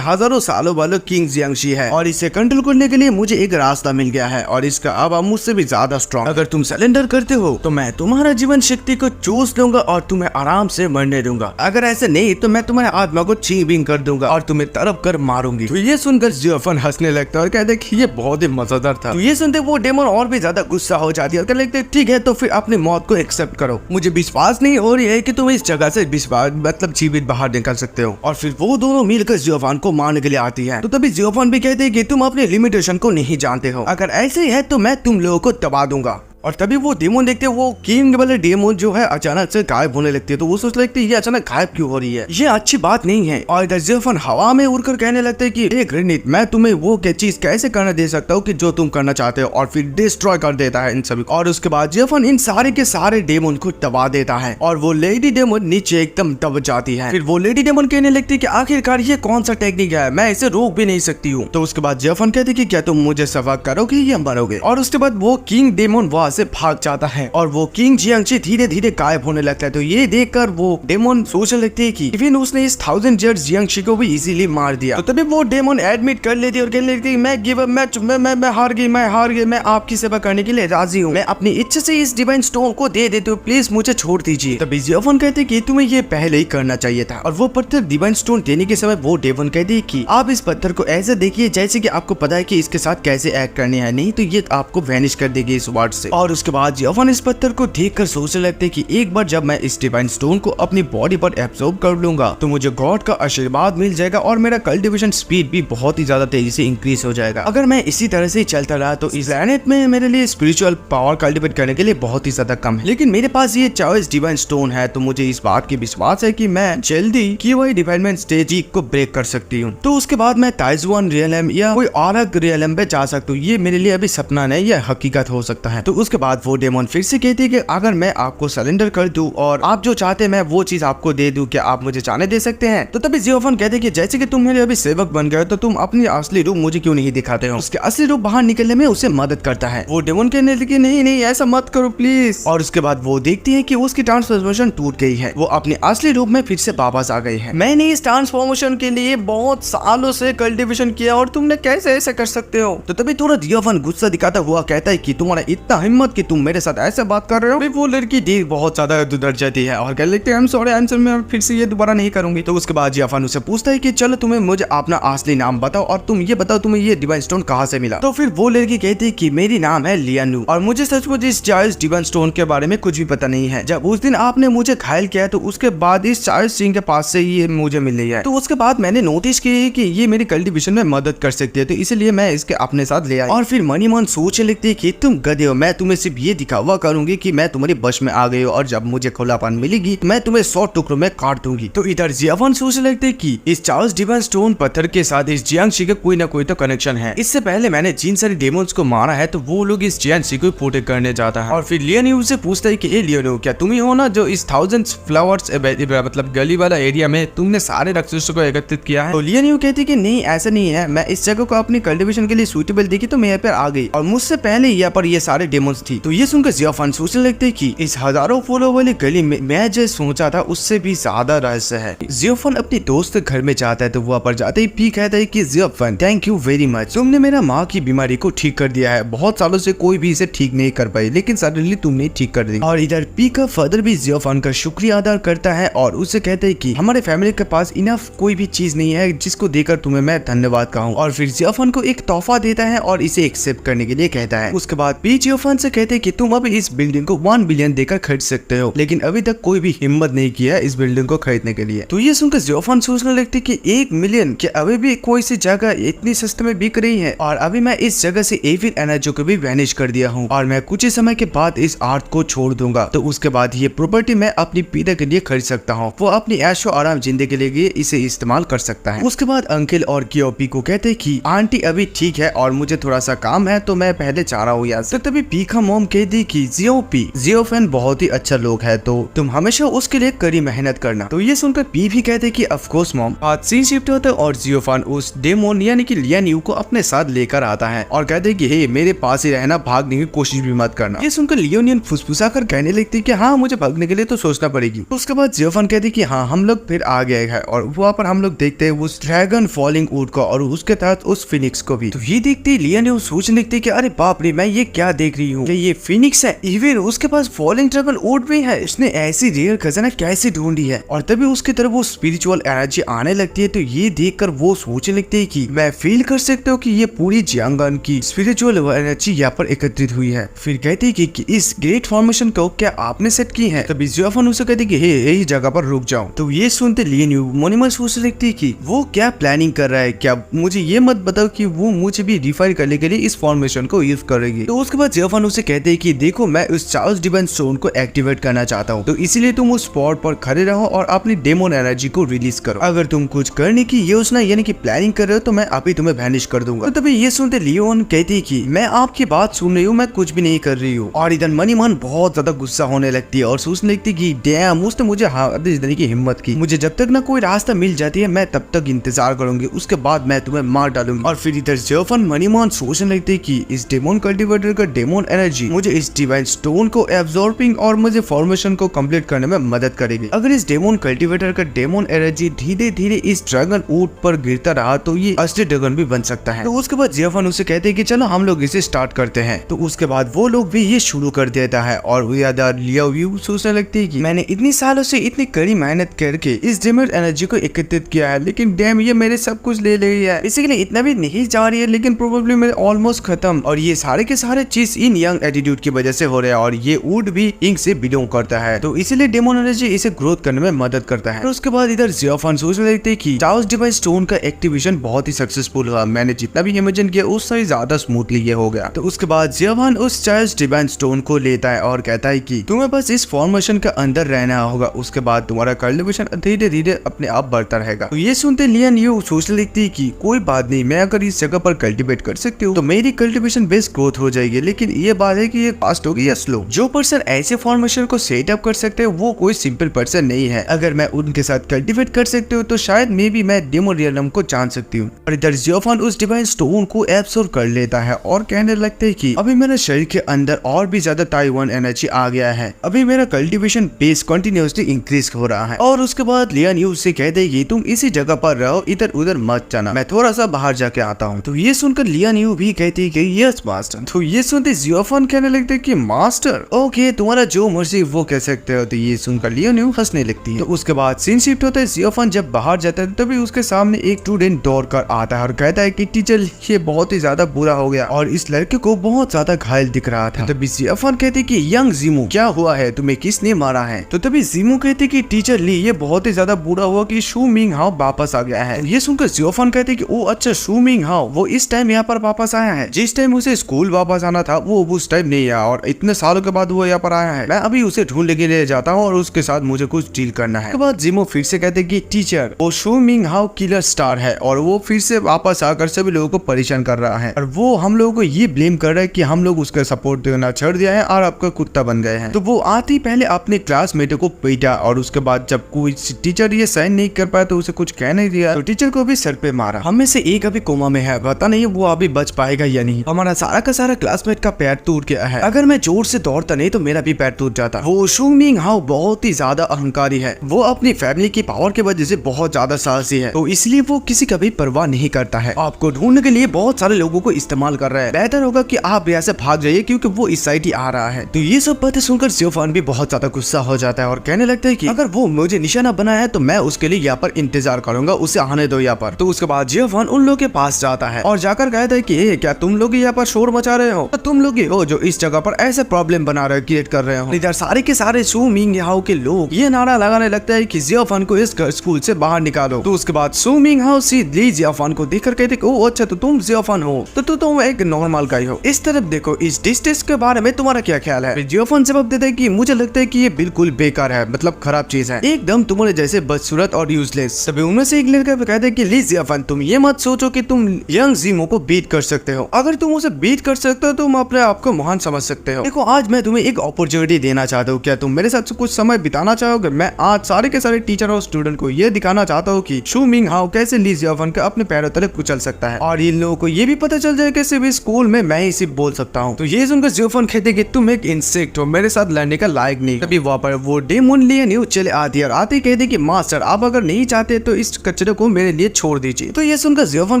हजारों सालों वाला किंग जियांगशी है और इसे कंट्रोल करने के लिए मुझे एक रास्ता मिल गया है और इसका अब मुझसे भी ज्यादा स्ट्रॉन्ग। अगर तुम सरेंडर करते हो तो मैं तुम्हारा जीवन शक्ति को चूस लूंगा और तुम्हें आराम से मरने दूंगा, अगर ऐसे नहीं तो मैं तुम्हारे आत्मा को छीन कर दूंगा और तुम्हें तड़प कर मारूंगी। तो ये सुनकर जियोफान हंसने लगता है और कहते कि ये बहुत ही मजेदार था। तो ये सुनते वो डेमन और भी ज्यादा गुस्सा हो जाती है और कहने लगते ठीक है तो फिर अपनी मौत को एक्सेप्ट करो, मुझे विश्वास नहीं हो रही है कि तुम इस जगह से मतलब जीवित बाहर निकल सकते हो। और फिर वो दोनों मिलकर जियोफान को मारने के लिए आती है। तो तभी जियोफान भी कहते हैं कि तुम अपने लिमिटेशन को नहीं जानते हो, अगर ऐसे ही है तो मैं तुम लोगों को दबा दूंगा। और तभी वो डेमन देखते हैं वो किंग वाले डेमन जो है अचानक से गायब होने लगती है। तो वो सोच लगती है ये अचानक गायब क्यों हो रही है, ये अच्छी बात नहीं है। और इधर जियोफान हवा में उड़कर कहने लगते हैं कि एक ग्रेनेड मैं तुम्हें वो चीज कैसे करना दे सकता हूँ कि जो तुम करना चाहते हो, और फिर डिस्ट्रॉय कर देता है इन सभी। और उसके बाद जियोफान इन सारे के सारे डेमन को दबा देता है और वो लेडी डेमन नीचे एकदम दब जाती है। फिर वो लेडी डेमन कहने लगती है कि आखिरकार ये कौन सा टेक्निक है, मैं इसे रोक भी नहीं सकती हूँ। तो उसके बाद जियोफान कहती है कि क्या तुम मुझे सफा करोगे या मरोगे। और उसके बाद वो किंग डेमन वहां से भाग जाता है और वो किंग जियांगशी धीरे धीरे गायब होने लगता है। तो ये देखकर वो डेमन सोचने लगती है कि इवन उसने इस 1000 इयर्स जियांगशी को भी इजीली मार दिया। तो तभी वो डेमन एडमिट कर लेती है और कहने लगती है मैं गिव अप, मैं हार गई, मैं आपकी सेवा करने के लिए राजी हूँ, मैं अपनी इच्छा से इस डिवाइन स्टोन को दे देती हूँ, प्लीज मुझे छोड़ दीजिए। तभी जियोफान कहते हैं कि तुम्हें ये पहले ही करना चाहिए था। और वो पत्थर डिवाइन स्टोन देने के समय वो डेमन कहती है कि आप इस पत्थर को ऐसे देखिए जैसे कि आपको पता है कि इसके साथ कैसे एक्ट करने हैं, नहीं तो ये आपको वैनिश कर देगी इस वर्ड से। और उसके बाद जियोफान इस पत्थर को देखकर सोचने लगते कि एक बार जब मैं इस डिवाइन स्टोन को अपनी बॉडी पर एब्सॉर्ब कर लूंगा तो मुझे गॉड का आशीर्वाद मिल जाएगा और मेरा कल्टीवेशन स्पीड भी बहुत ही ज्यादा तेजी से इंक्रीज हो जाएगा। अगर मैं इसी तरह से चलता रहा तो इस प्लैनेट में मेरे लिए स्पिरिचुअल पावर कल्टीवेट करने के लिए बहुत ही ज्यादा कम है, लेकिन मेरे पास ये चॉइस डिवाइन स्टोन है तो मुझे इस बात की विश्वास है कि मैं जल्दी की वही डिवेलपमेंट स्टेज को ब्रेक कर सकती हूँ। तो उसके बाद मैं ताइजोन रियलम या कोई और रियलम पे जा सकती हूँ, ये मेरे लिए अभी सपना नहीं, यह हकीकत हो सकता है। तो उसके उसके बाद वो डेमन फिर से कहती है कि अगर मैं आपको सरेंडर कर दूं और आप जो चाहते हैं मैं वो चीज आपको दे दूं, क्या आप मुझे जाने दे सकते हैं? तो तभी जियोफन कहते हैं कि जैसे कि तुम मेरे अभी सेवक बन गए तो तुम अपनी असली रूप मुझे क्यों नहीं दिखाते हो? उसके असली रूप बाहर निकलने में उसे मदद करता है। वो डेमन कहने लगी नहीं नहीं ऐसा मत करो प्लीज। और उसके बाद वो देखती है कि उसकी ट्रांसफॉर्मेशन टूट गई है, वो अपने असली रूप में फिर से वापस आ गई है। मैंने इस ट्रांसफॉर्मेशन के लिए बहुत सालों से कल्टीवेशन किया और तुमने कैसे ऐसा कर सकते हो? तो तभी थोड़ा जियोफन गुस्सा दिखाता हुआ कहता है कि तुम्हारा इतना हिम्मत कि तुम मेरे साथ ऐसे बात कर रहे हो। वो लड़की देख बहुत ज्यादा डर जाती है और कह लेती है मैं फिर से ये दोबारा नहीं करूंगी। तो उसके बाद जियोफन उसे पूछता है कि चलो तुम्हें मुझे अपना असली नाम बताओ और तुम ये बताओ तुम्हें ये डिवाइन स्टोन कहाँ से मिला? तो फिर वो लड़की कहती है कि मेरी नाम है लियानु और मुझे सचमुच इस चार्ल्स डिवाइन स्टोन के बारे में कुछ भी पता नहीं है। जब उस दिन आपने मुझे घायल किया तो उसके बाद इस चार्ल्स सिंह के पास से ये मुझे मिल रही है। तो उसके बाद मैंने नोटिस किया कि ये मेरी कल्टीवेशन में मदद कर सकती है, तो इसलिए मैं इसके अपने साथ ले आई। और फिर मनी मन सोचने लगती है कि तुम गधे हो, मैं तुम्हें सिर्फ ये दिखावा करूंगी कि मैं तुम्हारी बश में आ गई हूँ और जब मुझे खुलापन मिलेगी मैं तुम्हें 100 टुकड़ों में काट दूंगी। तो इधर जियोफन सोचने लगते हैं कि इस चार्ल्स डिवाइन स्टोन पत्थर के साथ इस जियांगशी का कोई ना कोई तो कनेक्शन है। इससे पहले मैंने जिन सारे डेमोन्स को मारा है तो वो लोग इस जियांगशी को प्रोटेक्ट करने जाता है। और फिर लियोनु से पूछता है कि ए लियोनु, क्या तुम ही हो ना जो इस थाउजेंड्स फ्लावर्स मतलब गली वाला एरिया में तुमने सारे राक्षसों को एकत्रित किया है? तो लियोनु कहती है कि नहीं ऐसा नहीं है, मैं इस जगह को अपनी कल्टीवेशन के लिए सूटेबल देखी तो मैं यहाँ पर आ गई और मुझसे पहले यहाँ पर ये सारे डेमोन्स थी। तो ये सुनकर जियोफन सोचने लगते हैं कि इस हजारों फूलों वाली गली में मैं जो सोचा था उससे भी ज्यादा रहस्य है। जियोफन अपने दोस्त के घर में जाता है तो वहाँ पर जाते ही पी कहता है कि जियोफन थैंक यू वेरी मच, तुमने मेरा माँ की बीमारी को ठीक कर दिया है। बहुत सालों से कोई भी इसे ठीक नहीं कर पाई लेकिन सडनली तुमने ठीक कर दी। और इधर पी का फादर भी जियोफन का शुक्रिया अदा करता है और उससे कहते हैं कि हमारे फैमिली के पास इनफ कोई भी चीज नहीं है जिसको देकर तुम्हें मैं धन्यवाद कहूँ। और फिर जियोफन को एक तोहफा देता है और इसे एक्सेप्ट करने के लिए कहता है। उसके बाद पी जियोफन से कहते हैं कि तुम अभी इस बिल्डिंग को 1 बिलियन देकर खरीद सकते हो, लेकिन अभी तक कोई भी हिम्मत नहीं किया इस बिल्डिंग को खरीदने के लिए। तो ये सुनकर जियोफन सोचने लगते कि 1 मिलियन क्या अभी भी कोई सी जगह इतनी सस्ते में बिक रही है? और अभी मैं इस जगह से एविल एनर्जी को भी वैनिश कर दिया हूँ और मैं कुछ ही समय के बाद इस आर्ट को छोड़ दूंगा। तो उसके बाद ये प्रॉपर्टी मैं अपनी पीढ़ी के लिए खरीद सकता हूँ, वो अपनी ऐशो आराम जिंदगी के लिए इसे इस्तेमाल कर सकता है। उसके बाद अंकल और कियोपी को कहते हैं कि आंटी अभी ठीक है और मुझे थोड़ा सा काम है तो मैं पहले जा रहा हूँ यहाँ से। तभी पी का मॉम कहती कि जियोफन बहुत ही अच्छा लोग है तो तुम हमेशा उसके लिए कड़ी मेहनत करना। तो ये सुनकर पी भी कहते कि ऑफ कोर्स मॉम। बात सीन शिफ्ट होता है और जियोफन उस डेमोन यानी कि लियानु को अपने साथ लेकर आता है और कहते हैं कि हे मेरे पास ही रहना, भागने की कोशिश भी मत करना। ये सुनकर लियोनियन फुसफुसा कर कहने लगती है कि हाँ मुझे भागने के लिए तो सोचना पड़ेगी। उसके बाद जियोफन कहती कि हाँ हम लोग फिर आ गए हैं और वहाँ पर हम लोग देखते हैं उस ड्रैगन फॉलिंग वुड को और उसके तहत उस फिनिक्स को भी। तो ये देखती लियोनियन सोचने लगती कि अरे बाप रे मैं ये क्या देख रही हूँ, ये फिनिक्स है, इवन उसके पास फॉलिंग ड्रैगन वुड भी है। उसने ऐसी रेयर खजाना कैसे ढूंढी है? और तभी उसकी तरफ वो स्पिरिचुअल एनर्जी आने लगती है। तो ये देखकर वो सोचने लगती है कि मैं फील कर सकता हूँ कि ये पूरी जियांगन की स्पिरिचुअल एनर्जी यहाँ पर एकत्रित हुई है। फिर कहती है कि इस ग्रेट फॉर्मेशन को क्या आपने सेट की है? तभी जियोफन उसे कहती कि हे यही जगह पर रुक जाओ। तो ये सुनते लियोनु मन में सोचने लगती है कि वो क्या प्लानिंग कर रहा है, क्या मुझे ये मत बताओ कि वो मुझे भी रिफाइन करने के लिए इस फॉर्मेशन को यूज करेगी। तो उसके बाद जियोफन उसे कहते हैं कि देखो मैं उस चार्ल्स डिवाइन स्टोन को एक्टिवेट करना चाहता हूँ, तो इसीलिए तुम उस स्पॉट पर खड़े रहो और अपनी डेमोन एनर्जी को रिलीज करो। अगर तुम कुछ करने की योजना यानी कि प्लानिंग कर रहे हो तो मैं अभी तुम्हें वैनिश कर दूंगा। तो तभी ये सुनते लियोन कहती कि मैं आपकी बात सुन रही हूँ, मैं कुछ भी नहीं कर रही हूँ। और इधर मनी मन बहुत ज्यादा गुस्सा होने लगती है और सोचने लगती कि डैम उसने मुझे हाथ देने की हिम्मत की, मुझे जब तक ना कोई रास्ता मिल जाती है मैं तब तक इंतजार करूंगी, उसके बाद मैं तुम्हें मार डालूंगी। और फिर इधर जियोफन मनी मन सोचने लगती कि इस डेमोन कल्टीवेटर का डेमोन एनर्जी मुझे इस डिवाइन स्टोन को एब्जॉर्बिंग और मुझे फॉर्मेशन को कंप्लीट करने में मदद करेगी। अगर इस डेमोन कल्टीवेटर का डेमोन एनर्जी धीरे धीरे इस ड्रैगन वुड पर गिरता रहा तो ये असली ड्रैगन भी बन सकता है। तो उसके बाद जियोफन उसे कहते हैं कि चलो हम लोग इसे स्टार्ट करते हैं। तो उसके बाद वो लोग भी ये शुरू कर देता है और लियोनु सोचने लगती है कि मैंने इतनी सालों से इतनी कड़ी मेहनत करके इस डेमोन एनर्जी को एकत्रित किया है, लेकिन डैम ये मेरे सब कुछ ले रही है। बेसिकली इतना भी नहीं जा रही है लेकिन प्रोबेबली मेरे ऑलमोस्ट खत्म, और ये सारे के सारे चीज इन यंग एटीट्यूड की वजह से हो रहा है और ये वुड भी इंक से बिलोंग करता है, तो इसीलिए डेमोन एनर्जी इसे ग्रोथ करने में मदद करता है। तो उसके बाद इधर जियोफन सोचने लगते हैं कि चार्ल्स डिवाइन स्टोन का एक्टिवेशन बहुत ही सक्सेसफुल हुआ, मैंने जितना भी इमेजिन किया उससे ज्यादा स्मूथली ये हो गया। तो उसके बाद जियोफन उस चार्ल्स डिवाइन स्टोन को लेता है और कहता है कि तुम्हें बस इस फॉर्मेशन के अंदर रहना होगा, उसके बाद तुम्हारा कल्टीवेशन धीरे धीरे अपने आप बढ़ता रहेगा। तो ये सुनते लियोनु सोचने लगती है कि कोई बात नहीं, मैं अगर इस जगह पर कल्टीवेट कर सकती हूँ तो मेरी कल्टीवेशन बेस्ट ग्रोथ हो जाएगी, लेकिन ये बात है कि ये फास्ट होगी या स्लो। जो पर्सन ऐसे फॉर्मेशन को सेटअप कर सकते हैं वो कोई सिंपल पर्सन नहीं है। अगर मैं उनके साथ कल्टिवेट कर सकती हूँ तो शायद मे बी मैं डेमोनियम को जान सकती हूँ। और इधर जियोफॉन उस डिवाइन स्टोन को एब्सॉर्ब कर लेता है और कहने लगता है कि अभी मेरे शरीर के अंदर और भी ज्यादा ताइवान एनर्जी आ गया है। अभी मेरा कल्टीवेशन बेस कंटिन्यूअसली इंक्रीज हो रहा है। और उसके बाद लियान यू से कहते हैं कि तुम इसी जगह पर रहो, इधर उधर मत जाना, मैं थोड़ा सा बाहर जाके आता हूँ। तो ये सुनकर लियान यू भी कहती है कि यस मास्टर। तो ये सुनते जियोफॉन कहने लगते हैं कि मास्टर ओके तुम्हारा जो मर्जी वो कह सकते हो। तो ये सुनकर लियान यू हंसने लगती है। तो उसके बाद सीन शिफ्ट होता है। जियोफॉन जब बाहर जाता है तभी उसके सामने एक स्टूडेंट दौड़ कर आता है और कहता है कि टीचर ये बहुत ही ज्यादा बुरा हो गया और इस लड़के को बहुत ज्यादा घायल दिख रहा था। तभी जियोफॉन कहते कि यंग जिमू क्या हुआ है, तुम्हें किसने मारा है। तो तभी जिमू कहते कि टीचर ली ये बहुत ही ज्यादा बुरा हुआ कि शू मिंग हाओ वापस आ गया है। तो ये सुनकर जियोफॉन कहते कि ओ अच्छा शू मिंग हाओ वो इस टाइम यहाँ पर वापस आया है। जिस टाइम उसे स्कूल वापस आना था वो उस टाइम नहीं आया और इतने सालों के बाद वो यहाँ पर आया है। मैं अभी उसे ढूंढने के लिए जाता हूँ और उसके साथ मुझे कुछ डील करना है। उसके बाद जिमू फिर से कहते कि टीचर वो शू मिंग हाओ किलर स्टार है और वो फिर से वापस आकर सभी लोगों को परेशान कर रहा है और वो हम लोगों को ये ब्लेम कर रहा है कि हम लोग उसका सपोर्ट देना छोड़ दिया है और आपका कुत्ता बन गए हैं। तो वो आते ही पहले अपने क्लासमेट को पीटा और उसके बाद जब कोई टीचर ये साइन नहीं कर पाया तो उसे कुछ कह नहीं दिया तो टीचर को भी सर पे मारा। हम में से एक अभी कोमा में है, पता नहीं वो अभी बच पाएगा या नहीं। हमारा सारा का सारा क्लासमेट का पैर टूट गया है। अगर मैं जोर से दौड़ता नहीं तो मेरा भी पैर टूट जाता। वो शू मिंग हाओ बहुत ही ज्यादा अहंकारी है। वो अपनी फैमिली की पावर की वजह से बहुत ज्यादा साहसी है तो इसलिए वो किसी का भी परवाह नहीं करता है। आपको ढूंढने के लिए बहुत सारे लोगों को इस्तेमाल कर रहा है। बेहतर होगा कि आप यहाँ से भाग जाइए क्योंकि वो इस साइड ही आ रहा है। तो ये सब बातें सुनकर जियोफॉन भी बहुत ज्यादा गुस्सा हो जाता है और कहने लगता है कि अगर वो मुझे निशाना बनाया है तो मैं उसके लिए यहाँ पर इंतजार करूंगा, उसे आने दो यहाँ पर। तो उसके बाद जियोफॉन उन लोगों के पास जाता है और जाकर कहता है कि क्या तुम लोग यहाँ पर शोर मचा रहे हो? तुम लोग ही हो जो इस जगह पर ऐसे प्रॉब्लम बना रहे क्रिएट कर रहे हो। इधर सारे के सारे शू मिंग हाओ के लोग ये नारा लगाने लगता है कि जियोफॉन को इस स्कूल से बाहर निकालो। तो उसके बाद शू मिंग हाओ सीधे जियोफॉन को देखकर कहते ओ अच्छा तो तुम जियोफॉन हो तो तुम एक नॉर्मल गाय हो। इस तरफ देखो, इस डिस्टेंस के बारे में तुम्हारा क्या ख्याल है? जियोफॉन जवाब देता है कि मुझे लगता है कि ये बिल्कुल बेकार है, मतलब खराब चीज है, एकदम तुम्हारे जैसे बदसूरत और यूजलेस। तभी उनमें से एक लड़का कहता है कि ली जियोफॉन तुम ये मत सोचो कि तुम यंग जिमो को बीट कर सकते हो। अगर तुम उसे बीट कर सकते हो तुम अपने आप को महान समझ सकते हो। देखो आज मैं तुम्हें एक अपॉर्चुनिटी देना चाहता हूँ, क्या तुम मेरे साथ कुछ समय बिताना चाहोगे? मैं आज सारे के सारे टीचर और स्टूडेंट को ये दिखाना चाहता हूँ कि शू मिंग हाओ कैसे ली जियोफॉन को अपने पैरों तले कुचल सकता है और इन लोगों को ये भी पता चल जाए कि सिर्फ स्कूल में मैं ही सिर्फ बोल सकता हूँ। तो ये सुनकर जियोफॉन कहते कि तुम एक इंसेक्ट हो, मेरे साथ लड़ने का लायक नहीं। तभी वहाँ पर वो डेमोन लियान यू चले आती है और आते ही कहते कि मास्टर आप अगर नहीं चाहते तो इस कचरे को मेरे लिए छोड़ दीजिए। तो ये सुनकर जियोफॉन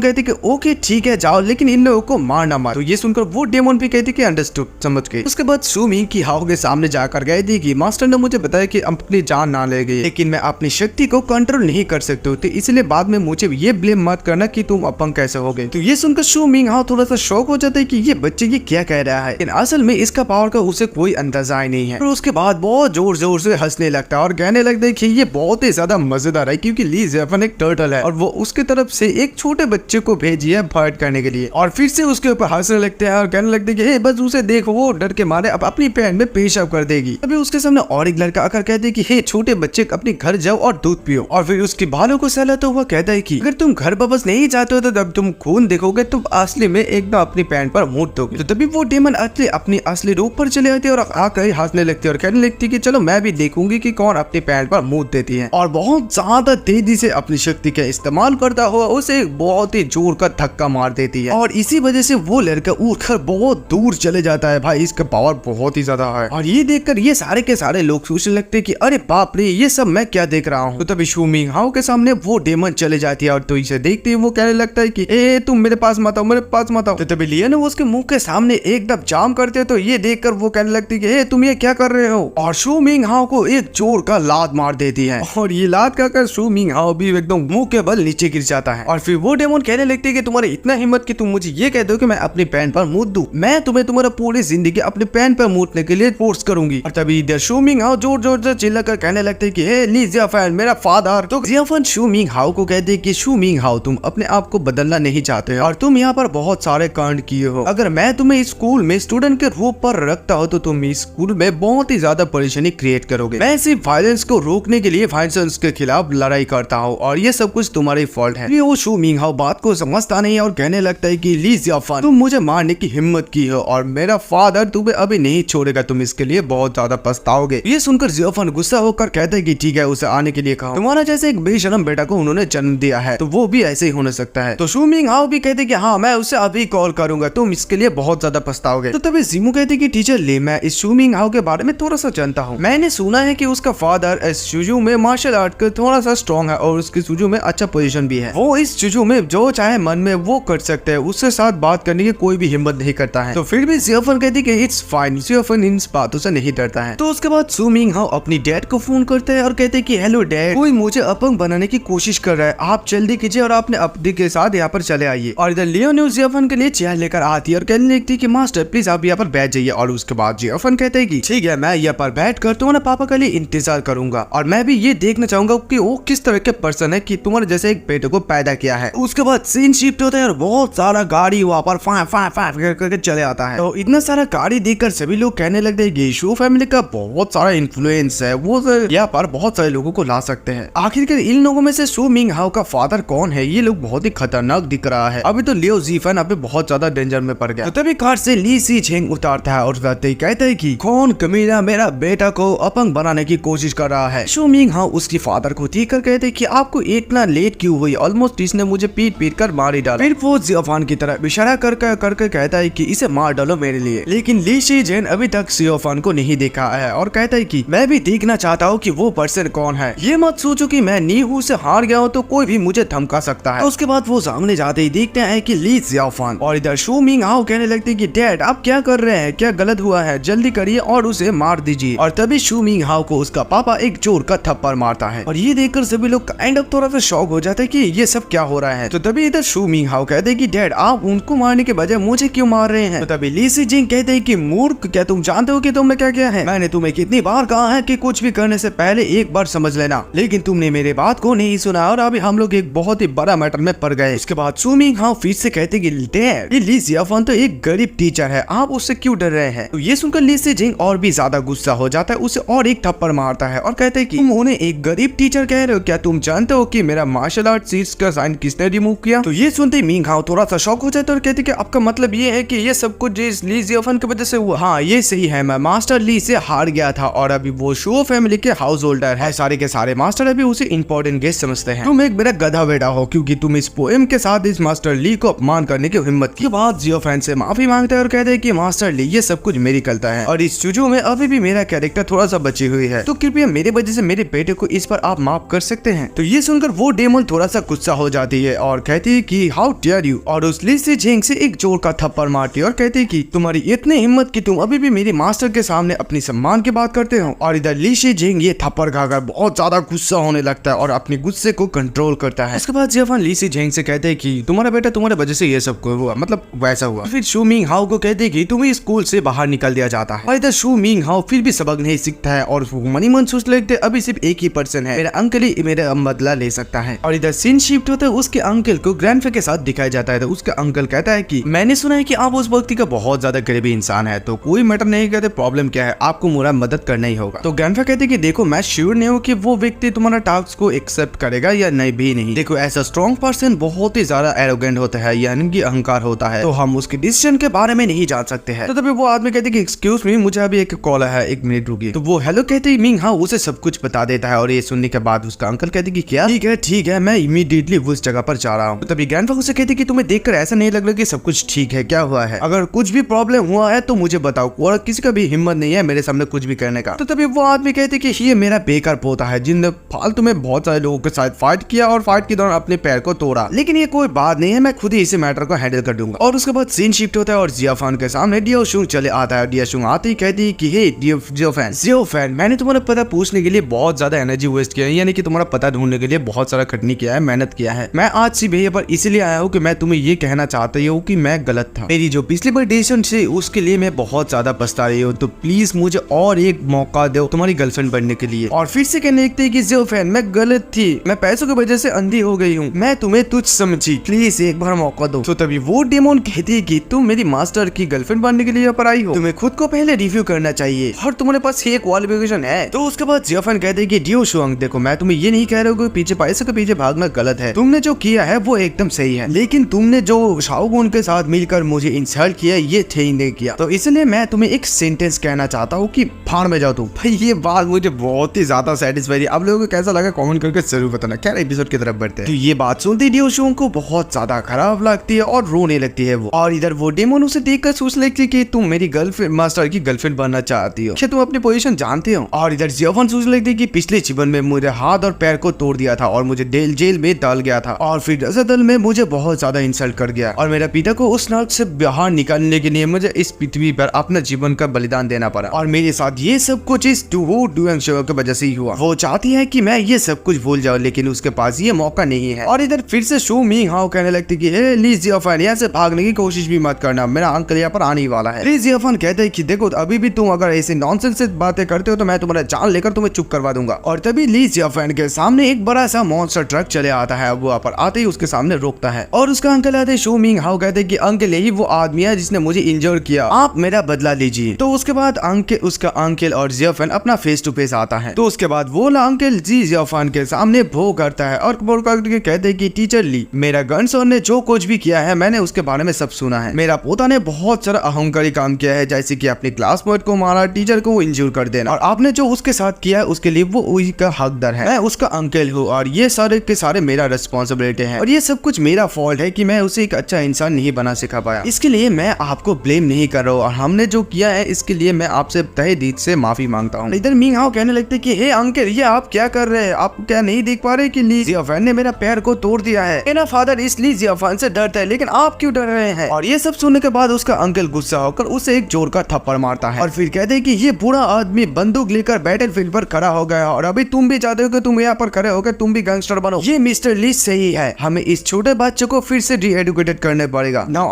कहते कि ओके ठीक है जाओ, लेकिन इन लोगों को मारना मत। तो ये सुनकर वो डेमोन भी कहती कि अंडरस्टूड, समझ गए। उसके बाद शू मिंग की हाओ के सामने जाकर गए थी कि मास्टर ने मुझे बताया कि अपनी जान ना ले गई, लेकिन मैं अपनी शक्ति को कंट्रोल नहीं कर सकते हो, तो इसलिए बाद में मुझे ये ब्लेम मत करना कि तुम अपंग कैसे हो गए। तो ये सुनकर शू मिंग हाओ थोड़ा सा शौक हो जाता है कि ये बच्चे ये क्या कह रहा है, लेकिन असल में इसका पावर का उसे कोई अंदाजा ही नहीं है। और उसके बाद बहुत जोर जोर से हंसने लगता है और कहने लगता है कि ये बहुत ही ज्यादा मजेदार है क्योंकि ली जियोफॉन एक टर्टल है और वो उसके तरफ से एक छोटे बच्चे को भेजी है फाइट करने के लिए और फिर से उसके ऊपर हंसने लगते हैं और कहने लगते हैं कि बस उसे देखो वो डर के मारे अब अपनी पैन में पेशाब कर देगी। अभी उसके सामने और एक लड़का आकर कहते हैं कि हे छोटे बच्चे अपने घर जाओ और दूध पियो। और फिर उसके बालों को सहलाता हुआ कहता है कि अगर तुम घर वापस नहीं जाते हो तो जब तुम खून देखोगे तो असली में एकदम अपनी पैन पर मूड दोगे। तो तभी वो डेमन अपनी असली रूप पर चले आती है और आकर हंसने लगती है और कहने लगती है कि चलो मैं भी देखूंगी कि कौन अपनी पैन पर मूड देती है। और बहुत ज्यादा तेजी से अपनी शक्ति का इस्तेमाल करता हुआ उसे बहुत ही जोर का धक्का मार देती है और इसी वजह से वो लड़का उठकर बहुत दूर चले जाता है। भाई इसका पावर बहुत ही ज्यादा है और ये देखकर ये सारे के सारे लोग सोचने लगते हैं कि अरे बाप रे ये सब मैं क्या देख रहा हूँ। तो तभी शू मिंग हाओ के सामने वो डेमन चले जाती है और तो इसे देखते ही वो कहने लगता है कि ए तुम मेरे पास मत आओ, मेरे पास मत आओ। तो तभी लियान उसके मुंह के सामने एकदम जाम करते हैं तो ये देखकर वो कहने लगती है कि ए तुम ये क्या कर रहे हो और शू मिंग हाओ को एक जोर का लात मार देती है और ये लात खाकर शू मिंग हाओ भी एकदम मुंह के बल नीचे गिर जाता है। और फिर वो डेमन कहने लगती है कि तुम्हारे इतना हिम्मत कि तुम मुझे ये कह दो कि मैं अपनी पैन पर मूत दूं, मैं तुम्हें तुम्हारा पूरी जिंदगी अपने पैन पर मूतने के लिए फोर्स करूंगी। और तभी इधर शू मिंग हाओ जोर जोर से चिल्लाकर कहने लगते हैं कि हे ली जियोफॉन मेरा फादर। तो जियोफॉन शू मिंग हाओ को कहते हैं कि शू मिंग हाओ तुम अपने आप को बदलना नहीं चाहते और तुम यहाँ पर बहुत सारे कांड किए हो। अगर मैं तुम्हें इस स्कूल में स्टूडेंट के रूप पर रखता हूँ तो तुम इस स्कूल में बहुत ही ज्यादा परेशानी क्रिएट करोगे। मैं सिर्फ वायलेंस को रोकने के लिए वायलेंस के खिलाफ लड़ाई करता हूँ और ये सब कुछ तुम्हारी फॉल्ट है। वो शू मिंग हाओ बात को समझता नहीं और कहने लगता है कि ली जियोफॉन तुम मुझे मारने की हिम्मत की हो और और मेरा फादर तुम्हें अभी नहीं छोड़ेगा, तुम इसके लिए बहुत ज्यादा पछताओगे। ये सुनकर जियोफन गुस्सा होकर कहते हैं कि ठीक है, उसे आने के लिए कहो, तुम्हारा जैसे एक बेशरम बेटा को उन्होंने जन्म दिया है तो वो भी ऐसे ही होने सकता है। तो शू मिंग हाओ भी कहते कि हाँ मैं उसे अभी कॉल करूंगा, तुम इसके लिए बहुत ज्यादा पछताओगे। तो तभी जीमू कहते कि टीचर ली, मैं इस शू मिंग हाओ के बारे में थोड़ा सा जानता हूँ। मैंने सुना है कि उसका फादर इस शुजू में मार्शल आर्ट का थोड़ा सा स्ट्रॉन्ग है और उसके शुजू में अच्छा पोजीशन भी है। वो इस शुजू में जो चाहे मन में वो कर सकते हैं, उसके साथ बात करने की कोई भी हिम्मत नहीं करता है। तो फिर भी जियोफन कहती कि इट्स फाइन, जियोफन इन बातों से नहीं डरता है। तो उसके बाद शू मिंग हाओ अपनी डैड को फोन करते हैं और कहते हैं कि हेलो डैड, कोई मुझे अपंग बनाने की कोशिश कर रहा है, आप जल्दी कीजिए और अपने अपने के साथ यहाँ पर चले आइए। और इधर लियो ने जियोफन के लिए चेयर लेकर आती है और कहने लगती है कि मास्टर प्लीज आप यहाँ पर बैठ जाइए। और उसके बाद जियोफन कहते हैं कि ठीक है, मैं यहाँ पर बैठ कर तुम्हारे पापा के लिए इंतजार करूंगा और मैं भी ये देखना चाहूंगा कि वो किस तरह के पर्सन है कि तुम्हारे जैसे एक बेटे को पैदा किया है। उसके बाद सीन शिफ्ट होता है और बहुत सारा गाड़ी वहाँ पर फाय फाय फाय करके चले आता है। तो इतना सारा गाड़ी देखकर सभी लोग कहने लगते हैं कि शू फैमिली का बहुत सारा इन्फ्लुएंस है, वो यहाँ पर बहुत सारे लोगों को ला सकते हैं। आखिरकार इन लोगों में से शू मिंग हाओ का फादर कौन है, ये लोग बहुत ही खतरनाक दिख रहा है। अभी तो लियो जीफन अभी बहुत ज्यादा डेंजर में पड़ गया। तो तभी कार से ली सी झेंग उतारता है और कहता है कि कौन कमीना मेरा बेटा को अपंग बनाने की कोशिश कर रहा है। शू मिंग हाओ उसकी फादर को देख कर कहते कि आपको इतना लेट क्यों हुई, ऑलमोस्ट इसने मुझे पीट पीट कर मार ही डाला। फिर वो जियोफन की तरह इशारा करके कहता है कि इसे मार डालो मेरे लिए। लेकिन ली सी झेंग अभी तक जियोफन को नहीं देखा है और कहता है कि मैं भी देखना चाहता हूँ कि वो पर्सन कौन है। ये मत सोचो कि मैं नीहू से हार गया हूँ तो कोई भी मुझे धमका सकता है। तो उसके बाद वो सामने जाते ही देखते हैं कि ली जियोफन। और इधर शू मिंग हाओ कहने लगते हैं कि डैड आप क्या कर रहे हैं, क्या गलत हुआ है, जल्दी करिए और उसे मार दीजिए। और तभी शू मिंग हाओ को उसका पापा एक जोर का थप्पड़ मारता है और ये देखकर सभी लोग काइंड ऑफ थोड़ा सा शॉक हो जाते हैं कि ये सब क्या हो रहा है। तो तभी इधर शू मिंग हाओ कहते हैं कि डैड आप उनको मारने के बजाय मुझे क्यों मार रहे हैं। तो तभी ली सी जिंग कहते हैं कि मूर्ख, क्या तुम जानते हो कि तुमने क्या किया है? मैंने तुम्हें कितनी बार कहा है कि कुछ भी करने से पहले एक बार समझ लेना, लेकिन तुमने मेरे बात को नहीं सुना और अभी हम लोग एक बहुत ही बड़ा मैटर में पड़ गए। इसके बाद शू मिंग हाओ फिर से कहते कि डैड, ये ली जियोफन तो एक गरीब टीचर है, आप उससे क्यों डर रहे हैं? तो ये सुनकर ली सी जिंग और भी ज्यादा गुस्सा हो जाता है, उसे और एक थप्पड़ मारता है और कहते हैं कि तुम उन्हें एक गरीब टीचर कह रहे हो, क्या तुम जानते हो कि मेरा मार्शल आर्ट सीट्स का साइन किसने रिमूव किया? तो ये सुनते ही मिंग हाओ थोड़ा सा शॉक हो जाता है और कहते कि आपका मतलब ये है कि ये सब कुछ ली जियोफन की वजह से हुआ? हाँ ये सही है, मैं मास्टर ली से हार गया था और अभी वो शू फैमिली के हाउस होल्डर है, सारे के सारे मास्टर अभी उसे इंपॉर्टेंट गेस्ट समझते हैं। तुम एक मेरा गधा बेटा हो क्योंकि तुम इस पोएम के साथ इस मास्टर ली को अपमान करने की हिम्मत की। बाद जियोफन से माफी मांगता है और कहते हैं कि मास्टर ली ये सब कुछ मेरी गलती है और इस शुजू में अभी भी मेरा कैरेक्टर थोड़ा सा बची हुई है, तो कृपया मेरे वजह से मेरे बेटे को इस पर आप माफ कर सकते हैं। तो ये सुनकर वो डेमन थोड़ा सा गुस्सा हो जाती है और कहती है कि हाउ डेयर यू, और उस ली सी झेंग से एक जोर का थप्पड़ मारती है और कहती है कि तुम्हारी इतनी हिम्मत कि तुम अभी भी मेरे मास्टर के सामने अपनी सम्मान की बात करते हो। और इधर ली सी झेंग ये थप्पड़ खाकर बहुत ज्यादा गुस्सा होने लगता है और अपने गुस्से को कंट्रोल करता है। इसके बाद जियोफन ली सी झेंग से कहते हैं कि तुम्हारा बेटा तुम्हारे वजह से ये सब हुआ, मतलब वैसा हुआ। फिर शू मिंग हाओ को कहते हैं कि तुम्हें स्कूल से बाहर निकल दिया जाता है। और इधर शू मिंग हाओ फिर भी सबक नहीं सीखता है और मनी मन सोच लगते अभी सिर्फ एक ही पर्सन है, मेरा अंकल ही मेरा बदला ले सकता है। और इधर सीन शिफ्ट होता है, उसके अंकल को ग्रैंडफा के साथ दिखाया जाता है। तो उसका अंकल कहता है कि मैंने सुना है कि आप उस व्यक्ति का बहुत ज्यादा गरीबी इंसान है, तो कोई मैटर नहीं कहते, प्रॉब्लम क्या है, आपको मेरा मदद करना ही होगा। तो ग्रैंडफा कहते कि देखो मैं श्योर नहीं हूँ कि वो व्यक्ति तुम्हारा टास्क को एक्सेप्ट करेगा या नहीं भी नहीं। देखो ऐसा स्ट्रॉन्ग पर्सन बहुत ही ज्यादा एरोगेंट होता है, यानी कि अहंकार होता है, तो हम उसके डिसीजन के बारे में नहीं जान सकते हैं। तो तभी वो आदमी कहते कि एक्सक्यूज मी, मुझे अभी एक कॉल है, एक मिनट रुकिए। तो वो हेलो कहते ही मिंग हाओ उसे सब कुछ बता देता है और ये सुनने के बाद उसका अंकल कहते कि क्या ठीक है मैं इमीडिएटली उस जगह पर जा रहा हूँ। तो तभी ग्रैंडफा उसे कहते कि तुम्हें देखकर ऐसा नहीं लग रहा कि सब कुछ ठीक है, क्या हुआ है, अगर कुछ भी प्रॉब्लम हुआ है तो मुझे बताओ, और किसी का भी हिम्मत नहीं है मेरे सामने कुछ भी करने का। तो तभी वो आदमी कहते कि ये मेरा बेकार पोता है जिनने फालतू में बहुत सारे लोगों के साथ फाइट किया और फाइट के दौरान अपने पैर को तोड़ा, लेकिन ये कोई बात नहीं है, मैं खुद ही इसे मैटर को हैंडल कर दूंगा। और उसके बाद सीन शिफ्ट होता है और जियोफन के सामने डियोशुंग चले आता है। डियोशुंग आते ही कहती है कि हे जियोफन, मैंने तुम्हारा पता पूछने के लिए बहुत ज्यादा एनर्जी वेस्ट किया है, यानी कि तुम्हारा पता ढूंढने के लिए बहुत सारा खटनी किया है, मेहनत किया है। मैं आज सी भैया पर इसलिए आया हूँ कि मैं तुम्हें ये कहना चाहती हूँ कि मैं गलत था, मेरी जो पिछली बार डिसीजन थी उसके लिए मैं बहुत ज्यादा पछता रही हूँ, तो प्लीज मुझे और एक मौका दो तुम्हारी गर्लफ्रेंड बनने के लिए। और फिर से कहने लगती है कि जियोफन मैं गलत थी, मैं पैसों की वजह से अंधी हो गई हूँ, मैं तुम्हें तुच्छ समझी, प्लीज एक बार मौका दो। तो तभी वो डेमोन कहती है कि तुम मेरी मास्टर की गर्लफ्रेंड बनने के लिए यहाँ पर आई हो, तुम्हें खुद को पहले रिव्यू करना चाहिए और तुम्हारे पास ये क्वालिफिकेशन है। तो उसके बाद जियोफन कहते हैं कि डियोशुंग देखो मैं तुम्हें ये नहीं कह रहा हूँ कि पीछे पैसे के पीछे भागना गलत है, तुमने जो किया है वो एकदम सही है, लेकिन तुमने जो शाओगुन के साथ मिलकर मुझे इंसल्ट किया ये थे ही नहीं किया। तो इसलिए मैं तुम्हें एक सेंटेंस कहना चाहता हूँ कि भाड़ में जाओ तुम। भाई ये बात मुझे बहुत ही ज्यादा सेटिस्फाई। आप लोगों को कैसा लगा कमेंट करके जरूर बताना। क्या एपिसोड की तरफ बढ़ते हैं। तो ये बात सुनती डियोशुन को बहुत ज्यादा खराब लगती है और रोने लगती है वो। और इधर वो डेमन उसे देखकर सोच लगती है कि तुम मेरी गर्लफ्रेंड मास्टर की गर्लफ्रेंड बनना चाहती हो, क्या तुम अपनी पोजीशन जानते हो। और इधर जियोफन सोच लगती है कि पिछले जीवन में मुझे हाथ और पैर को तोड़ दिया था और मुझे जेल में डाल गया था और फिर रज़ादल में मुझे बहुत ज्यादा इंसल्ट कर गया और मेरा पिता को उस नर्क से बाहर निकालने के लिए मुझे इस पृथ्वी पर अपना जीवन का बलिदान देना पड़ा और मेरे साथ ये सब कुछ इस डुएंग शो की वजह से ही हुआ। वो चाहती है कि मैं ये सब कुछ भूल जाऊं लेकिन उसके पास ये मौका नहीं है। और इधर फिर से शो मिंग हाओ कहने लगती कि हे ली जियोफन यहाँ से भागने की कोशिश भी मत करना, मेरा अंकल यहाँ पर आने ही वाला है। ली जियोफन कहते हैं कि देखो अभी भी तुम अगर ऐसे नॉनसेंस से बातें करते हो तो मैं तुम्हारा जान लेकर तुम्हें चुप करवा दूंगा। और तभी ली जियोफन के सामने एक बड़ा सा मॉन्स्टर ट्रक चले आता है। वो पर आते ही उसके सामने रोकता है और उसका अंकल आते शो मिंग हाओ कहते हैं कि अंकल यही वो आदमी है जिसने मुझे इंजर किया, आप मेरा बदला लीजिए। तो उसके बाद उसका अंकल और जियोफन अपना फेस टू फेस आता है। तो उसके बाद वो अंकल जी जियोफन के सामने भो करता है और भो करके कहते हैं कि टीचर ली, मेरा गनसर ने जो कुछ भी किया है मैंने उसके बारे में सब सुना है। मेरा पोता ने बहुत सारा अहंकारी काम किया है, जैसे कि अपने क्लासमेट को मारा, टीचर को इंजूर कर देना, और आपने जो उसके साथ किया है उसके लिए वो उसका हकदार है। मैं उसका अंकल हूँ और ये सारे के सारे मेरा रिस्पॉन्सिबिलिटी है और ये सब कुछ मेरा फॉल्ट है कि मैं उसे एक अच्छा इंसान नहीं बना सिखा पाया। इसके लिए मैं आपको ब्लेम नहीं कर रहा हूँ और हमने जो किया है इसके लिए मैं आपसे तहे दिल से माफी मांगता हूँ। इधर मिंग हाओ कहने लगते कि हे अंकल ये आप क्या कर रहे हैं, आप क्या नहीं देख पा रहे कि ली जियोफन ने मेरा पैर को तोड़ दिया है। मेरा फादर इस ली जियोफन से डरता है लेकिन आप क्यों डर रहे हैं। और ये सब सुनने के बाद उसका अंकल गुस्सा होकर उसे एक जोर का थप्पड़ मारता है और फिर कहते हैं कि ये बुरा आदमी बंदूक लेकर बैटलफील्ड पर खड़ा हो गया और अभी तुम भी चाहते हो कि तुम यहाँ पर खड़े होकर तुम भी गैंगस्टर बनो। ये मिस्टर ली सही है, हमें इस छोटे बच्चे को फिर से री एडुकेटेड करने पड़ेगा। नाउ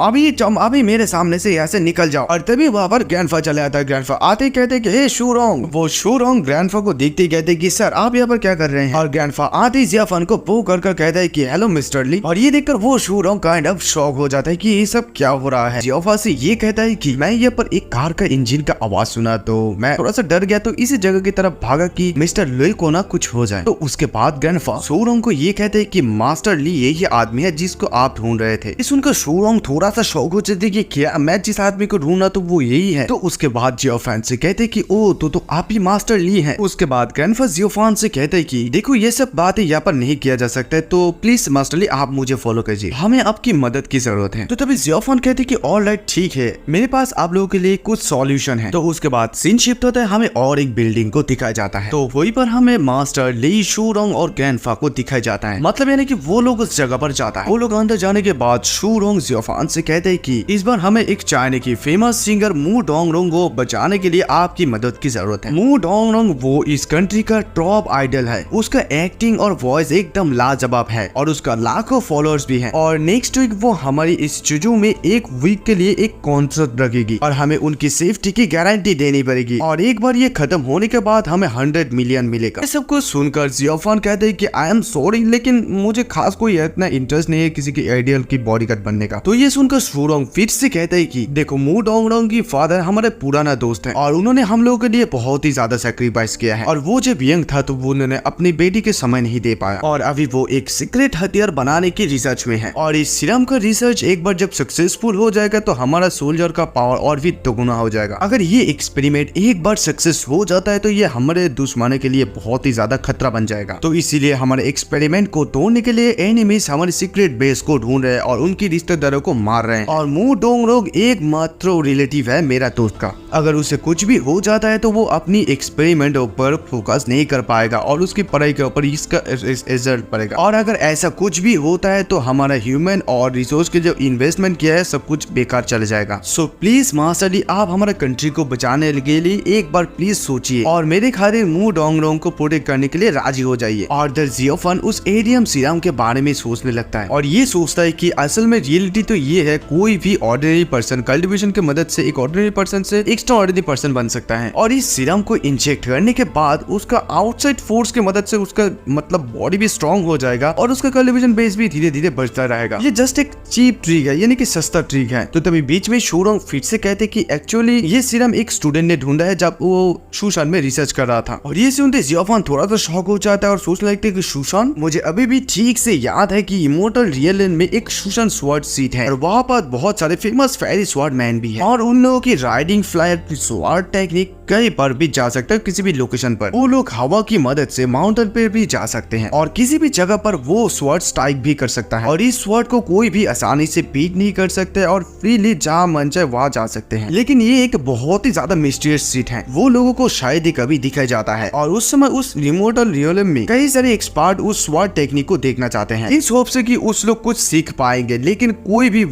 अभी मेरे सामने से यहाँ से निकल जाओ। और तभी वहाँ पर ग्रैंडफा चले आता है। ग्रैंडफा आते ही कहते कि हे शूरोंग। वो शूरोंग ग्रैंडफा को देखते ही कहते कि सर आप यहाँ पर क्या कर रहे हैं। और ग्रैंडफा आते ही जियोफन को पो कर कहता है कि हेलो मिस्टर ली। और ये देखकर वो शूरोंग काइंड ऑफ शॉक हो जाता है कि ये सब क्या हो रहा है। जियोफा से ये कहता है कि मैं यहाँ पर एक कार का इंजन का आवाज सुना तो मैं थोड़ा सा डर गया तो इसी जगह की तरफ भागा कि मिस्टर ली को ना कुछ हो जाए। तो उसके बाद ग्रैंडफा शूरोंग को ये कहते हैं कि मास्टर ली यही आदमी है जिसको आप ढूंढ रहे थे। सुनकर शूरोंग थोड़ा सा शौक हो जाते कि क्या मैं जिस आदमी को ढूंढना तो वो यही है। तो उसके बाद जियोफन से कहते कि ओ तो आप ही मास्टर ली हैं। उसके बाद ग्रैंडफा जियोफन से कहते हैं कि देखो ये सब बातें यहाँ पर नहीं किया जा सकता तो प्लीज मास्टर ली आप मुझे फॉलो कीजिए, हमें आपकी मदद की जरूरत है। तो तभी जियोफन कहते कि ऑलराइट ठीक है, मेरे पास आप लोगों के लिए कुछ सॉल्यूशन है। तो उसके बाद सीन शिफ्ट होता है, हमें और एक बिल्डिंग को दिखाया जाता है। तो वहीं पर हमें मास्टर ली, शूरोंग और ग्रैंडफा को दिखाया जाता है। मतलब यानी कि वो लोग उस जगह पर जाता है। वो लोग अंदर जाने के बाद शूरोंग जियोफन से कहते हैं कि इस बार हमें एक चाइना की फेमस सिंगर मू डोंगरोंग को बचाने के लिए आपकी मदद की जरूरत है। मू डोंगरोंग वो इस कंट्री का टॉप आइडल है, उसका एक्टिंग और वॉइस एकदम लाजवाब है और उसका लाखों फॉलोअर्स भी हैं। और नेक्स्ट वीक वो हमारी इस चुजू में एक वीक के लिए एक कॉन्सर्ट रखेगी और हमें उनकी सेफ्टी की गारंटी देनी पड़ेगी और एक बार ये खत्म होने के बाद हमें 100 मिलियन मिलेगा। सब कुछ सुनकर जियोफन कहते हैं कि आई एम सॉरी लेकिन मुझे खास कोई इतना इंटरेस्ट नहीं है किसी की आइडियल की बॉडीगार्ड बनने का। तो ये सुनकर शूरोंग फिर से कहते हैं कि देखो मू डोंगरोंग की फादर हमारे पुराना दोस्त है और उन्होंने हम लोगों के लिए बहुत ही ज्यादा सैक्रिफाइस किया है और वो जब यंग था तो वो उन्होंने अपनी बेटी के समय नहीं दे पाया और अभी वो एक सीक्रेट हथियार बनाने की रिसर्च में है और इस सीरम का रिसर्च एक बार जब सक्सेसफुल हो जाएगा तो हमारा सोल्जर का पावर और भी दोगुना हो जाएगा। अगर ये एक्सपेरिमेंट एक बार सक्सेस हो जाता है तो ये हमारे दुश्मनों के लिए बहुत ही ज्यादा खतरा बन जाएगा। तो इसीलिए हमारे एक्सपेरिमेंट को तोड़ने के लिए एनिमीज हमारे सीक्रेट बेस को ढूंढ रहे हैं और उनकी रिश्तेदारों को मार रहे हैं और मू डोंगरोंग एकमात्र रिलेटिव है मेरा दोस्त का। अगर उसे कुछ भी हो जाता है तो वो अपनी एक्सपेरिमेंट ऊपर फोकस नहीं कर पाएगा और उसकी पढ़ाई के ऊपर इसका रिजल्ट पड़ेगा और अगर ऐसा कुछ भी होता है तो हमारा ह्यूमन और रिसोर्स के जो इन्वेस्टमेंट किया है सब कुछ बेकार चले जाएगा। सो प्लीज मास्टर ली आप हमारे कंट्री को बचाने के लिए एक बार प्लीज सोचिए और मेरे खातिर मू डोंगरोंग को प्रोटेक्ट करने के लिए राजी हो जाइए। और द जियोफन उस एरियम सीरम के बारे में सोचने लगता है और ये सोचता है कि असल में रियलिटी तो ये है कोई भी ऑर्डिनरी पर्सन कल्टिवेशन की मदद से एक ऑर्डिनरी पर्सन से एक्स्ट्रा ऑर्डिनरी पर्सन बन सकता है और इस सीरम को इंजेक्ट करने के बाद उसका आउटसाइड फोर्स की मदद से उसका मतलब बॉडी भी स्ट्रांग हो जाएगा और उसका कल्टिवेशन बेस भी धीरे धीरे बढ़ता रहेगा। ये जस्ट एक चीप ट्रिक है, यानी कि सस्ता ट्रिक है। तो तभी बीच में शूरोंग फिर से कहते कि एक्चुअली ये सीरम एक स्टूडेंट ने ढूंढा है जब वो शूशान में रिसर्च कर रहा था। और ये सुनते जियोफान थोड़ा सा शॉक हो जाता है और सोचने लगते कि शूशान, मुझे अभी भी ठीक से याद है कि इमोर्टल रियलन में एक शूशान स्वॉर्ड सीट है और वहाँ पर बहुत सारे फेमस फेरी स्वॉर्ड मैन भी है और उन लोगों की राइडिंग फ्लायर स्वॉर्ड टेक्निक कहीं पर भी जा सकता है, किसी भी लोकेशन पर। वो लोग हवा की मदद से माउंटेन पे भी जा सकते हैं और किसी भी जगह पर वो स्वॉर्ड स्ट्राइक भी कर सकता है और इस स्वॉर्ड को कोई भी आसानी से बीट नहीं कर सकते और फ्रीली जहाँ मन चाहे वहाँ जा सकते हैं। लेकिन ये एक बहुत ही ज्यादा मिस्टीरियस सीट है, वो लोगों को शायद ही कभी दिखाया जाता है और उस समय उस रिमोटल रियलम में कई सारे एक्सपर्ट उस स्वॉर्ड टेक्निक को देखना चाहते हैं इस होप से कि उस लोग कुछ सीख पाएंगे। लेकिन कोई भी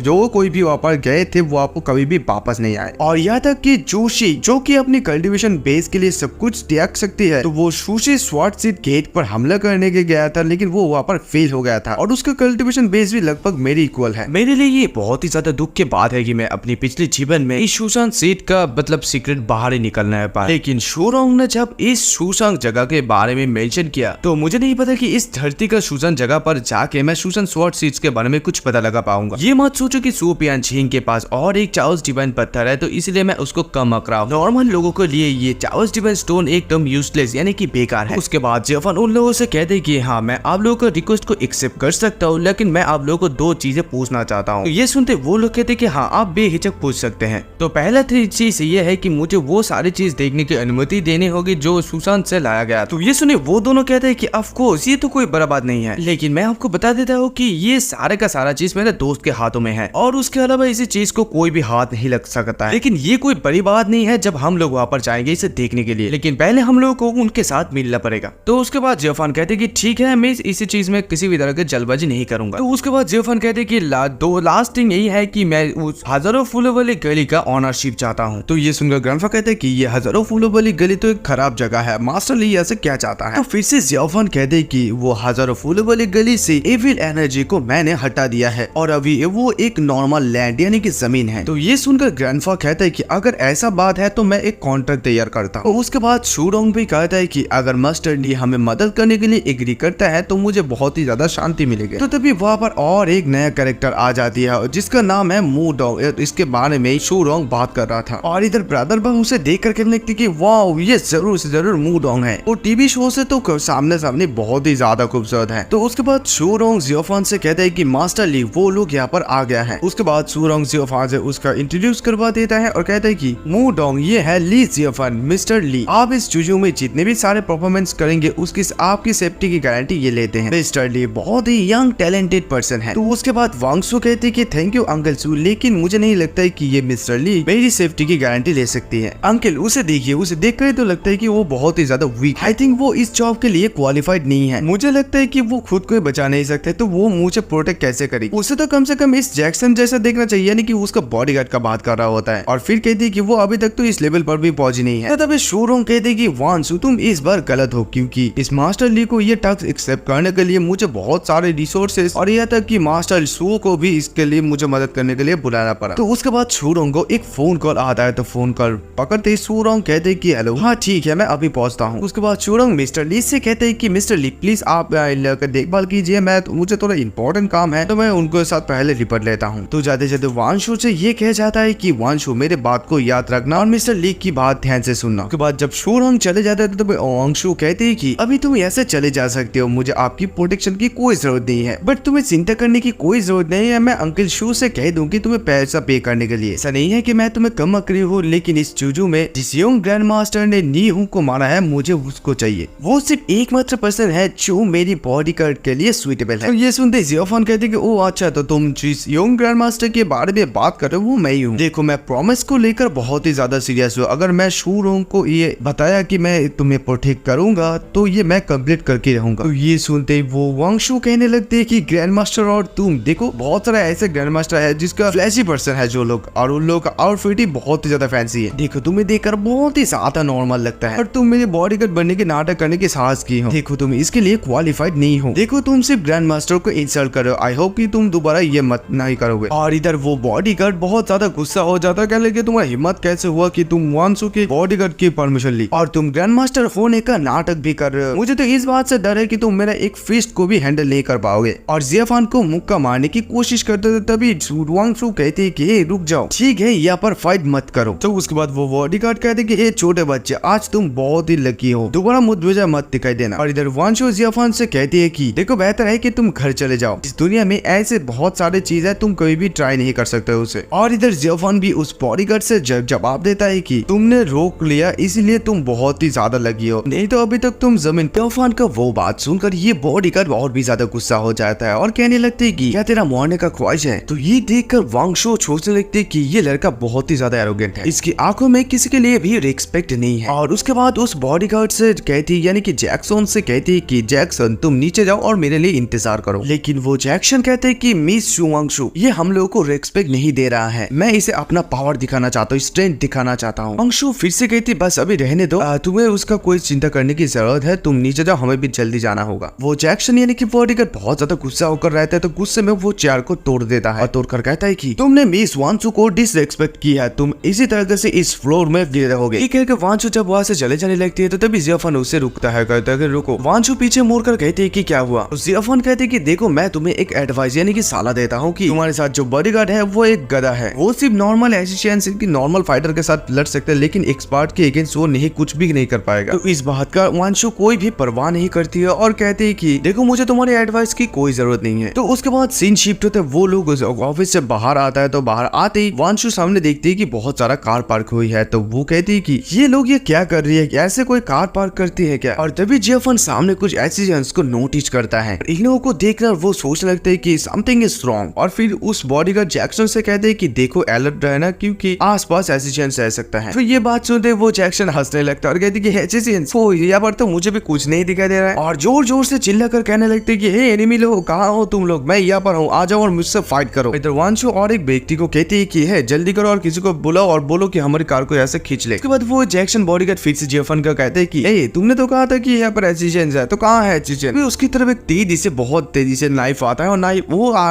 वहाँ पर गए थे वो आपको कभी भी वापस नहीं आए। और यहाँ तक कि जोशी जो कि अपनी कल्टीवेशन बेस के लिए सब कुछ त्याग सकती है, तो वो सुशी स्वॉर्ड सीट गेट पर हमला करने के गया था लेकिन वो वहाँ पर फेल हो गया था और उसका कल्टीवेशन बेस भी लगभग मेरे इक्वल है। मेरे लिए ये बहुत ही ज्यादा दुख की बात है कि मैं अपनी पिछले जीवन में इस शूशांग सीट का मतलब सीक्रेट बाहर ही निकलना है पाया। लेकिन शूरोंग ने जब इस शूशांग जगह के बारे में मेंशन किया तो मुझे नहीं पता कि इस धरती का शूशांग जगह पर जाके मैं शूशांग स्वॉर्ड सीट्स के बारे में कुछ पता लगा पाऊंगा। ये मत सोचो कि सुपियान झींग के पास और एक चाओस डिवाइन पत्थर है तो इसलिए मैं उसको कम अकड़ा हूं। नॉर्मल लोगों के लिए ये चाओस डिवाइन स्टोन एकदम यूजलेस यानी कि बेकार है। उसके बाद जियोफान उन लोगों से कहते कि हाँ मैं आप लोगों का रिक्वेस्ट को एक्सेप्ट कर सकता हूँ लेकिन मैं आप लोगों को दो चीजें पूछना चाहता हूँ। तो ये सुनते वो लोग कहते कि हाँ आप बेहिचक पूछ सकते हैं। तो पहला चीज ये है कि मुझे वो सारी चीज देखने की अनुमति देनी होगी जो सुशांत से लाया गया। तो ये सुने वो दोनों कहते हैं कि ऑफ कोर्स ये तो कोई बड़ा बात नहीं है, लेकिन मैं आपको बता देता हूँ कि ये सारे का सारा चीज मेरे दोस्त के हाथों में है और उसके अलावा इसी चीज को कोई भी हाथ नहीं लग सकता है। लेकिन ये कोई बड़ी बात नहीं है जब हम लोग वहाँ पर जाएंगे इसे देखने के लिए, लेकिन पहले हम लोगों को उनके साथ मिलना पड़ेगा। तो उसके बाद जियोफान कहते कि ठीक है मैं इसी चीज में किसी भी तरह की जल्दबाजी नहीं करूंगा। तो उसके बाद जियोफान कहते कि लास्ट थिंग यही है कि मैं उस हजारों फूलों वाली गली का ओनरशिप चाहता हूँ। तो ये सुनकर ग्रैंडफा कहते हैं कि ये हजारों फूलों वाली गली तो एक खराब जगह है, मास्टर ली ऐसे क्या चाहता है। तो फिर से जियोफान कहते हैं कि वो हजारों फूलों वाली गली से एविल एनर्जी को मैंने हटा दिया है और अभी वो एक नॉर्मल लैंड यानी कि जमीन है। तो ये सुनकर ग्रैंडफा कहता है कि अगर ऐसा बात है तो मैं एक कॉन्ट्रैक्ट तैयार करता हूँ। उसके बाद शूरोंग भी कहता है कि अगर मस्टर्ड ली हमें मदद करने के लिए एग्री करता है तो मुझे बहुत ही ज्यादा शांति मिलेगी। तो तभी वहाँ पर और एक नया कैरेक्टर आ जाती है जिसका नाम है मूडोंग। इसके बारे में शूरोंग बात कर रहा था और इधर ब्रदर बहू उसे देख कर कहने लगती कि वाह ये जरूर से जरूर मूडोंग है और टीवी शो से तो सामने सामने बहुत ही ज्यादा खूबसूरत है। तो उसके बाद शूरोंग जियोफान से कहता है कि मास्टर ली वो लोग यहाँ पर आ गया है। उसके बाद शूरोंग जियोफान से उसका इंट्रोड्यूस करवा देता है और कहता है कि मूडोंग ये है ली जियोफान, मिस्टर ली। आप इस जुजू में जितने भी सारे परफॉर्मेंस करेंगे उसकी आपकी सेफ्टी की गारंटी ये लेते हैं। मिस्टर ली बहुत ही यंग टैलेंटेड पर्सन है। तो उसके बाद वांगसू कहते हैं कि थैंक यू अंकल सू, लेकिन मुझे नहीं लगता है कि ये मिस्टर ली मेरी सेफ्टी की गारंटी ले सकती है। अंकल उसे देखिए, उसे देखकर तो लगता है कि वो बहुत ही ज्यादा वीक है। आई थिंक वो इस जॉब के लिए क्वालिफाइड नहीं है। मुझे लगता है कि वो खुद को बचा नहीं सकते तो वो मुझे प्रोटेक्ट कैसे करेगी। उसे तो कम से कम इस जैक्सन जैसा देखना चाहिए, यानी कि उसका बॉडीगार्ड का बात कर रहा होता है। और फिर कहती है कि वो अभी तक तो इस लेवल पर भी पहुंची नहीं है। तभी शूरोंग कहते कि वांसू तुम इस बार गलत हो, क्योंकि इस मास्टर ली को ये टास्क एक्सेप्ट करने के लिए मुझे बहुत सारे रिसोर्सेज और यहाँ तक कि मास्टर सू को भी इसके लिए मुझे मदद करने के लिए बुलाना पड़ा। तो उसके बाद शूरोंग को एक फोन कॉल आता है। तो फोन कॉल पकड़ते ही शूरोंग कहते कि हेलो, हाँ ठीक है मैं अभी पहुंचता हूँ। उसके बाद शूरोंग मिस्टर ली से कहते हैं कि मिस्टर ली प्लीज आप देखभाल कीजिए, मुझे थोड़ा इंपॉर्टेंट काम है तो मैं उनके साथ पहले निपट लेता हूँ। तो जाते जाते वांशु से ये कह जाता है कि वांशु मेरे बात को याद रखना और मिस्टर ली की बात ध्यान से सुनना। उसके बाद जब शूरोंग चले जाते हैं तो वांशु कहते हैं कि अभी तुम ऐसे चले जा सकते हो, मुझे आपकी प्रोटेक्शन की कोई जरूरत नहीं है, बट तुम्हें चिंता करने की कोई जरूरत नहीं है। मैं अंकल शू से कह दूं कि तुम्हें पैसा पे करने के लिए। ऐसा नहीं है कि मैं तुम्हें कम अक्री हूँ, लेकिन इस जुजू में जिस यंग ग्रैंड मास्टर ने नी हूं को मारा है मुझे उसको चाहिए। वो सिर्फ एकमात्र पर्सन है जो मेरी बॉडी गार्ड के लिए सुइटेबल है। तो ये सुनते जियोफान कहते कि ओ अच्छा, तो तुम जिस यंग ग्रैंड मास्टर के बारे में बात कर रहे हो वो मैं ही हूँ। देखो मैं प्रॉमिस को लेकर बहुत ही ज्यादा सीरियस हूँ। अगर मैं शूरोंग को ये बताया कि मैं तुम्हें प्रोटेक्ट करूंगा तो ये मैं कंप्लीट करके रहूंगा। तो ये सुनते ही वो वांगशु कहने लगते हैं कि ग्रैंड मास्टर और तुम देखो बहुत सारे ऐसे ग्रैंड मास्टर है जिसका फ्लैशी पर्सन है जो लोग, और उन लोग का आउटफिट ही बहुत ही ज्यादा फैंसी है। देखो तुम्हें देखकर बहुत ही ज्यादा नॉर्मल लगता है और तुम मेरे बॉडीगार्ड बनने के नाटक करने के साहस की हो। देखो तुम इसके लिए क्वालिफाइड नहीं हो। देखो तुम सिर्फ ग्रैंड मास्टर को इंसल्ट कर रहे हो। आई होप कि तुम दोबारा ये मत नहीं करोगे। और इधर वो बॉडीगार्ड बहुत ज्यादा गुस्सा हो जाता है, कहने लगे तुम्हारा हिम्मत कैसे हुआ कि तुम वांगशु के बॉडीगार्ड की परमिशन ली और तुम ग्रैंड मास्टर होने का नाटक भी कर रहे हो। मुझे तो इस बात से डर है कि तुम मेरा एक फिस्ट को भी हैंडल नहीं कर पाओगे। और जियाफान को मुक्का मारने की कोशिश करते थे, तभी वांगशु कहते कि रुक जाओ, ठीक है यहाँ पर फाइट मत करो। तो उसके बाद वो बॉडीगार्ड कहते कि हे छोटे बच्चे, आज तुम बहुत ही लकी हो, दोबारा मुझे मत दिखाई देना। और इधर वांगशु जियाफान से कहती है कि देखो बेहतर है कि तुम घर चले जाओ, इस दुनिया में ऐसे बहुत सारे चीज है, तुम कभी भी ट्राई नहीं कर सकते उसे। और इधर जियाफान भी उस बॉडीगार्ड से जवाब देता है कि तुमने रोक लिया इसलिए तुम बहुत ही ज्यादा लकी हो, नहीं तो अभी तक तुम जमीन पे। जियाफान का वो बात सुनकर ये बॉडीगार्ड और भी ज्यादा गुस्सा हो जाता है और कहने लगते है कि क्या तेरा मरने का ख्वाहिश है। तो ये देखकर वांगशु सोचने लगते कि ये लड़का बहुत ही ज्यादा एरोगेंट है, इसकी आंखों में किसी के लिए भी रिस्पेक्ट नहीं है। और उसके बाद उस बॉडीगार्ड से कहती यानी कि जैक्सन से कहती कि जैक्सन तुम नीचे जाओ और मेरे लिए इंतजार करो। लेकिन वो जैक्सन कहते कि मिस वांगशु ये हम लोगों को रिस्पेक्ट नहीं दे रहा है, मैं इसे अपना पावर दिखाना चाहता हूँ, स्ट्रेंथ दिखाना चाहता हूँ। वांगशु फिर से कहती बस अभी रहने दो, तुम्हें उसका कोई चिंता करने की जरूरत है, तुम नीचे जाओ, हमें भी जल्दी जाना होगा। वो जैक्सन यानी कि बॉडीगार्ड बहुत ज्यादा गुस्सा होकर रहता है, तो गुस्से में वो चेयर को तोड़ देता है और तोड़कर कहता है कि तुमने मिस वांगशु को डिसरेस्पेक्ट किया है, तुम इसी तरह से इस फ्लोर में गिरे रहोगे। ये कहकर वांगशु जब वहां से चले जाने लगती है तो तभी जियाफान उसे रुकता है, कहता है कि रुको। वांगशु पीछे मुड़कर कहते हैं कि क्या हुआ। तो जियाफान कहते हैं कि देखो मैं तुम्हें एक एडवाइस यानी कि सलाह देता हूँ कि तुम्हारे साथ जो बॉडीगार्ड है वो एक गधा है, वो सिर्फ नॉर्मल एशियंस की नॉर्मल फाइटर के साथ लड़ सकते हैं, लेकिन एक्सपर्ट के अगेंस्ट वो नहीं कुछ भी नहीं कर पाएगा। तो इस बात का वांगशु कोई भी परवाह नहीं करती है और कहते हैं कि देखो मुझे तुम्हारी एडवाइस की कोई जरूरत नहीं है। तो उसके बाद सीन शिफ्ट होते वो लोग ऑफिस से बाहर आता है, तो बाहर आते ही वांगशु सामने देखती है कि बहुत सारा कार पार्क हुई है। तो वो कहती है कि ये लोग ये क्या कर रही है, ऐसे कोई कार पार्क करती है क्या। और तभी जियाफान सामने कुछ एशियंस को नोटिस करता है, इन लोगों को देखकर वो सोचने लगते हैं कि समथिंग इज रॉन्ग। और फिर उस बॉडीगार्ड जैक्सन से कहते हैं कि देखो अलर्ट रहना, क्योंकि आसपास एशियंस रह सकता है। फिर ये बात सुनते वो जैक्सन हंसने लगता है और कहती है कि एशियंस ओ यहाँ पर तो मुझे भी कुछ नहीं दिखाई दे रहा है। और जोर जोर से चिल्लाकर कहने लगते हैं कि हे एनिमी लोग कहाँ हो तुम लोग, मैं यहाँ पर हूँ, आ जाओ और मुझसे फाइट करो। इधर वांगशु और एक व्यक्ति को कहती है कि है जल्दी करो और किसी को बुलाओ और बोलो कि हमारी कार को ऐसे खींच ले। उसके बाद वो जैक्सन बॉडीगार्ड फिर से जियाफान का कहते हैं कि ए तुमने तो कहा था कि यहाँ पर एशियंस है, तो कहाँ है एशियन। फिर उसकी तरफ एक तेजी से बहुत तेजी से नाइफ आता है और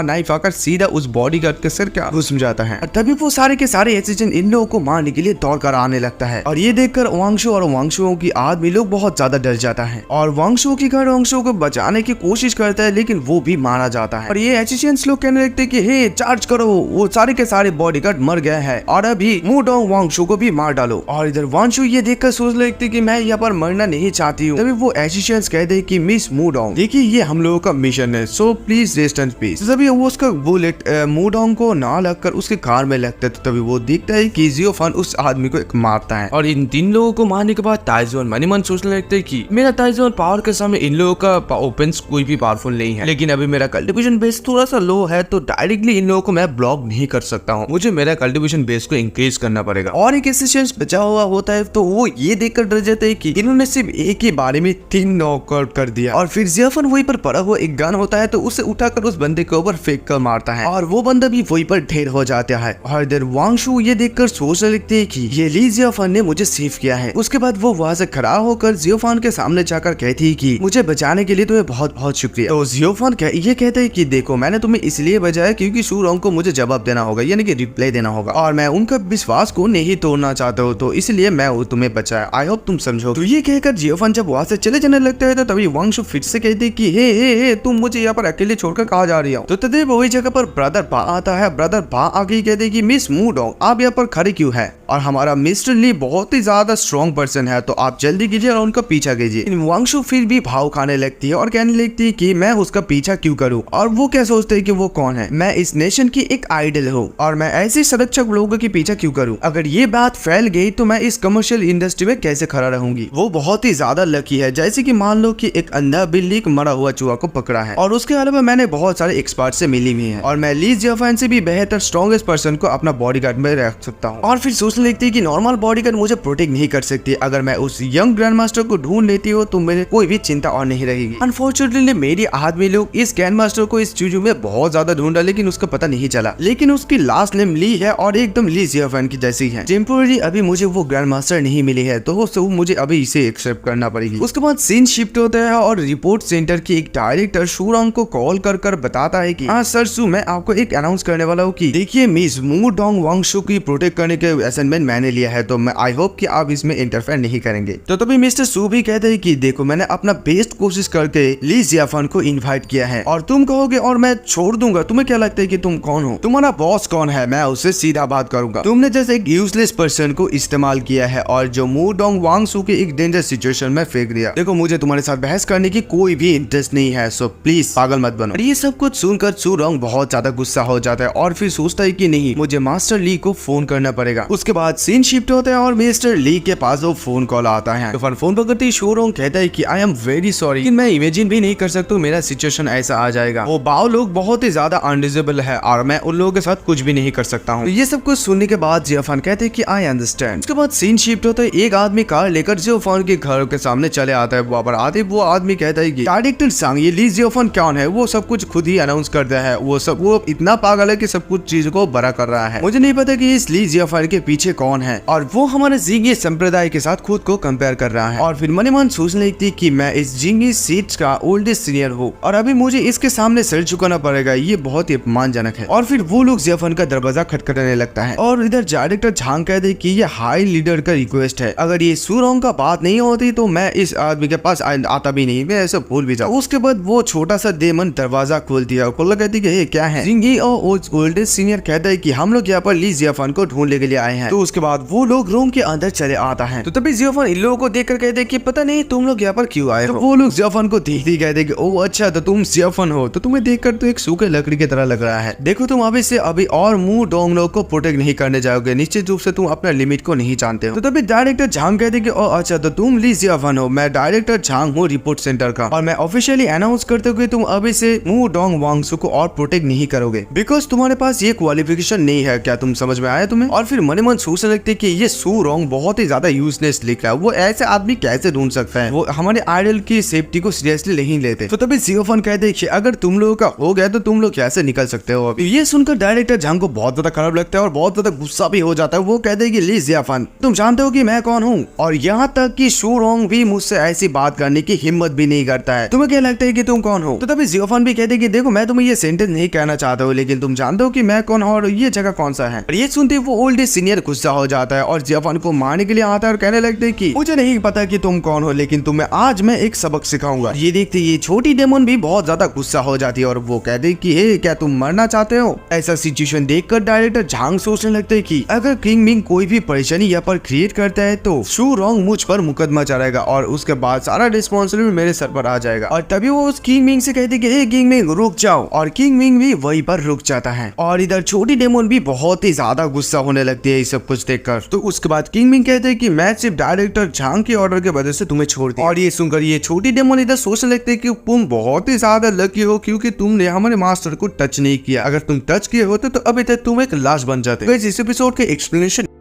नाइफ आकर सीधा उस बॉडीगार्ड के सिर क्या घुस जाता है। और तभी वो सारे के सारे एशियन इन लोगों को मारने के लिए दौड़ कर आने लगता है। और ये देखकर वांगशु और वांगशुओं की आदमी लोग बहुत ज्यादा डर जाता है और वांगशु की घर वांगशु को बचाने की कोशिश करता है, लेकिन वो भी मारा जाता है। और ये एशियंस लोग कहने लगते कि हे चार्ज करो, वो सारे के सारे बॉडीगार्ड मर गए हैं और अभी मूडोंग वांगशु को भी मार डालो। और इधर वांगशु ये देखकर सोच लगती कि मैं यहाँ पर मरना नहीं चाहती हूँ। तभी वो एशियंस कहते कि मिस मूडोंग देखिए ये हम लोगों का मिशन है, so please rest and peace. तभी वो उसका बुलेट मूडोंग को ना लगकर उसके कार में लगता है, तो तभी वो देखता है कि जियाफान उस आदमी को एक मारता है। और इन तीन लोगों को मारने के बाद ताइजुआन मन ही मन सोचने लगते है कि मेरा ताइजुआन पावर के सामने इन लोगों का ओपेंस कोई भी पावरफुल नहीं है, लेकिन अभी मेरा कल्टीवेशन बेस थोड़ा सा लो है, तो डायरेक्टली इन लोगों को मैं ब्लॉक नहीं कर सकता हूँ, मुझे मेरा कल्टीवेशन बेस को इंक्रीज करना पड़ेगा। और एक एशियंस बचा हुआ होता है, तो वो ये देखकर डर जाता है कि इन्होंने सिर्फ एक ही बारे में 3 नॉकआउट कर दिया। और फिर जियाफान वहीं पर पड़ा हुआ एक गन होता है, तो उसे उठाकर उस बंदे के ऊपर फेंक कर मारता है और वो बंदा भी वहीं पर ढेर हो जाता है। और इधर वांगशु ये देखकर सोचने लगते है कि ये ली जियाफान ने मुझे सेव किया है। उसके बाद वो वहां से खड़ा होकर जियाफान के सामने जाकर कहती है कि मुझे बचाने के लिए तुम्हें बहुत बहुत शुक्रिया। तो जियाफान ये कहते हैं कि देखो मैंने तुम्हें इसलिए बचाया क्योंकि शूरोंग को मुझे जवाब देना होगा, यानी कि रिप्लाई देना होगा, और मैं उनका विश्वास को नहीं तोड़ना चाहता हूँ, तो इसलिए मैं तुम्हें बचाया, आई होप तुम समझो। तो ये कहकर जियाफान जब वहां से चले जाने लगता है, तो तभी वांगशु फिर से कहते हैं कि हे तुम मुझे यहाँ पर अकेले छोड़कर कहाँ जा रही हो। तो तभी वही जगह पर ब्रदर बा आता है। ब्रदर बा आगे कहते हैं कि मिस मूडोंग आप यहाँ पर खड़े क्यों है, और हमारा मिस्टर ली बहुत ही ज्यादा स्ट्रॉन्ग पर्सन है, तो आप जल्दी कीजिए और उनका पीछा कीजिए। वांगशु फिर भी भाव खाने लगती है और कहने लगती है कि मैं उसका पीछा क्यों करूं, और वो क्या सोचते हैं कि वो कौन है, मैं इस नेशन की एक आइडल हूँ और मैं ऐसे संरक्षक लोगों के पीछा क्यों करूं, अगर ये बात फैल गई तो मैं इस कमर्शियल इंडस्ट्री में कैसे खड़ा रहूंगी। वो बहुत ही ज्यादा लकी है, जैसे कि मान लो कि एक अंधा बिल्ली एक मरा हुआ चूहा को पकड़ा है, और उसके अलावा मैंने बहुत सारे एक्सपर्ट से मिली हुई है, और मैं ली जियाफान से भी बेहतर स्ट्रॉन्गेस्ट पर्सन को अपना बॉडीगार्ड में रख सकता हूँ। और फिर सोचने लगती है कि नॉर्मल बॉडीगार्ड मुझे प्रोटेक्ट नहीं कर सकती, अगर मैं उस यंग ग्रैंड मास्टर को ढूंढ लेती हूँ तो मेरे कोई भी चिंता और नहीं रहेगी। अनफॉर्चुनेटली मेरी आदमी लोग इस ग्रैंड मास्टर को इस चूजू में बहुत ज्यादा ढूंढा, लेकिन उसका पता नहीं चला, लेकिन उसकी लास्ट नेम ली है और एकदम ली जियाफान की जैसी है। टेम्पोररी अभी मुझे वो ग्रैंड मास्टर नहीं मिली है, तो मुझे अभी इसे एक्सेप्ट करना पड़ेगी। उसके बाद सीन शिफ्ट होता है और रिपोर्ट सेंटर की एक डायरेक्टर शूरोंग को कॉल कर बताता है कि हाँ सर मैं आपको एक अनाउंस करने वाला हूँ कि देखिए मिस मूडोंग वांगशु की प्रोटेक्ट करने के ऐसा असाइनमेंट मैंने लिया है, तो मैं आई होप कि आप इसमें इंटरफेयर नहीं करेंगे। तो तभी मिस्टर सू भी कहते हैं कि देखो मैंने अपना बेस्ट कोशिश करके ली जियाफन को इनवाइट किया है और तुम कहोगे और मैं छोड़ दूंगा। तुम्हें क्या लगता है कि तुम कौन हो? तुम्हारा बॉस कौन है? मैं उससे सीधा बात करूंगा। तुमने जैसे एक यूजलेस पर्सन को इस्तेमाल किया है और जो मू डोंग वांग सू के एक डेंजर सिचुएशन में फेंक दिया। देखो मुझे तुम्हारे साथ बहस करने की कोई भी इंटरेस्ट नहीं है, सो प्लीज पागल मत बनो। ये सब कुछ सुनकर सू रोंग बहुत ज्यादा गुस्सा हो जाता है और फिर सोचता है कि नहीं, मुझे मास्टर ली को फोन करना पड़ेगा। उसके बाद सीन शिफ्ट होता है और मिस्टर ली के पास वो फोन कॉल आता है। तो फोन पकड़ते ही शू रोंग कहता है कि आई एम वेरी सॉरी, लेकिन मैं इमेजिन भी नहीं कर सकता मेरा सिचुएशन ऐसा आ जाएगा। वो बाव लोग बहुत ही ज्यादा अनडिजेबल है और मैं उन लोगों के साथ कुछ भी नहीं कर सकता हूँ। तो ये सब कुछ सुनने के बाद जियाफन कहते हैं कि आई अंडरस्टैंड। उसके बाद सीन शिफ्ट होता है, एक आदमी कार लेकर जियाफन के घर के सामने चले आता है। वहाँ पर आते वो आदमी कहता है कि डायरेक्टर सांग ये ली जियाफन कौन है? वो सब कुछ खुद ही अनाउंस करता है। वो इतना पागल है कि सब कुछ चीजों को बड़ा कर रहा है। मुझे नहीं पता कि इस ली जियाफन के पीछे कौन है और वो हमारे जिंगी संप्रदाय के साथ खुद को कंपेयर कर रहा है। और फिर मन ही मन सोचने लगती कि मैं इस जिंगी सीट्स का ओल्डेस्ट सीनियर हूँ और अभी मुझे इसके सामने सिर झुकाना पड़ेगा। ये बहुत ही अपमानजनक है। और फिर वो लोग जियाफन का दरवाजा खटखटाने लगता है और इधर डायरेक्टर झांग कहते कि ये हाई लीडर का रिक्वेस्ट है, अगर ये सू रोंग का बात नहीं होती तो मैं इस आदमी के पास आता भी नहीं, मैं ऐसा भूल भी जाऊँ। उसके बाद वो छोटा सा डेमन दरवाजा खोल दिया। कोला कहती कि ये क्या है? जिंगी और ओल्डेस्ट सीनियर कहता है कि हम लोग यहाँ पर ली जियाफन को ढूंढने के लिए आए हैं। तो उसके बाद वो लोग रूम के अंदर चले आता है। तो तभी जियाफन इन लोगों को देखकर कहते कि पता नहीं तुम लोग यहाँ पर क्यों आए हो। तो वो लोग जियाफन को देखते ही कहते कि ओ अच्छा, तो तुम जियाफन हो, तो तुम्हें देखकर तो एक सूखे लकड़ी की तरह लग रहा है। देखो तुम अभी से अभी और मुंह डोंग लोग को प्रोटेक्ट नहीं करने जाओगे, निश्चित रूप से तुम अपना लिमिट को नहीं जानते हो। तो तभी डायरेक्टर झांग कहते कि ओ अच्छा, तो तुम ली जियाफन हो, मैं डायरेक्टर झांग हूँ रिपोर्ट सेंटर का और मैं ऑफिशियली अनाउंस करते हुए तुम अभी से मुंह डोंग वांगसू को और प्रोटेक्ट नहीं करोगे बिकॉज तुम्हारे पास ये क्वालिफिकेशन नहीं है। क्या तुम समझ में आया तुम्हें? और फिर मन मन सोचने लगते कि ये सू रोंग बहुत ही ज्यादा यूजलेस लिख रहा है, वो ऐसे आदमी कैसे ढूंढ सकता है? वो हमारे आइडल की सेफ्टी को सीरियसली नहीं लेते। तो तभी जियाफन कहते कि अगर तुम लोगों का हो गया तो तुम लोग कैसे निकल सकते हो? अभी ये सुनकर डायरेक्टर झांग को बहुत ज्यादा खराब लगता है और बहुत ज्यादा गुस्सा भी हो जाता है। वो कहते हैं कि ली जियाफन, तुम जानते हो कि मैं कौन हूँ? और यहाँ तक कि सू रोंग भी मुझसे ऐसी बात करने की हिम्मत भी नहीं करता है। तुम्हें क्या लगता है कि तुम कौन हो? तो तभी जियाफन भी कहते कि देखो मैं तुम्हें ये सेंटेंस नहीं कहना चाहता हूँ, लेकिन तुम जानते हो कि मैं कौन और ये जगह कौन सा है। और ये सुनते वो ओल्डेस्ट सीनियर गुस्सा हो जाता है और जियाफन को मारने के लिए आता है और कहने लगते कि मुझे नहीं पता कि तुम कौन हो, लेकिन तुम्हें आज मैं एक सबक सिखाऊंगा। ये देखते ये छोटी डेमन भी बहुत ज्यादा गुस्सा हो जाती है और वो कहते कि हे क्या तुम मरना चाहते हो? ऐसा सिचुएशन देखकर डायरेक्टर झांग सोचने लगते हैं कि अगर किंग मिंग कोई भी परेशानी यहाँ पर क्रिएट करता है तो सू रोंग मुझ पर मुकदमा चलाएगा और उसके बाद सारा रिस्पॉन्सिबिलिटी मेरे सर पर आ जाएगा। और तभी वो उस किंग मिंग से कहते कि हे किंग मिंग रुक जाओ, और किंग मिंग भी वहीं पर रुक जाता है। और इधर छोटी डेमन भी बहुत ही ज्यादा गुस्सा होने लगती है ये सब कुछ देखकर। तो उसके बाद किंग मिंग कहते हैं कि मैं सिर्फ डायरेक्टर झांग के ऑर्डर के वजह से तुम्हें छोड़ दिया। और ये सुनकर ये छोटी डेमन इधर सोचने लगते हैं कि तुम बहुत ही ज्यादा लकी हो क्योंकि तुमने हमारे मास्टर को टच नहीं किया। अगर तुम टच किए होते तो अभी तक तुम एक लाश बन जाते। इस एपिसोड के एक्सप्लेनेशन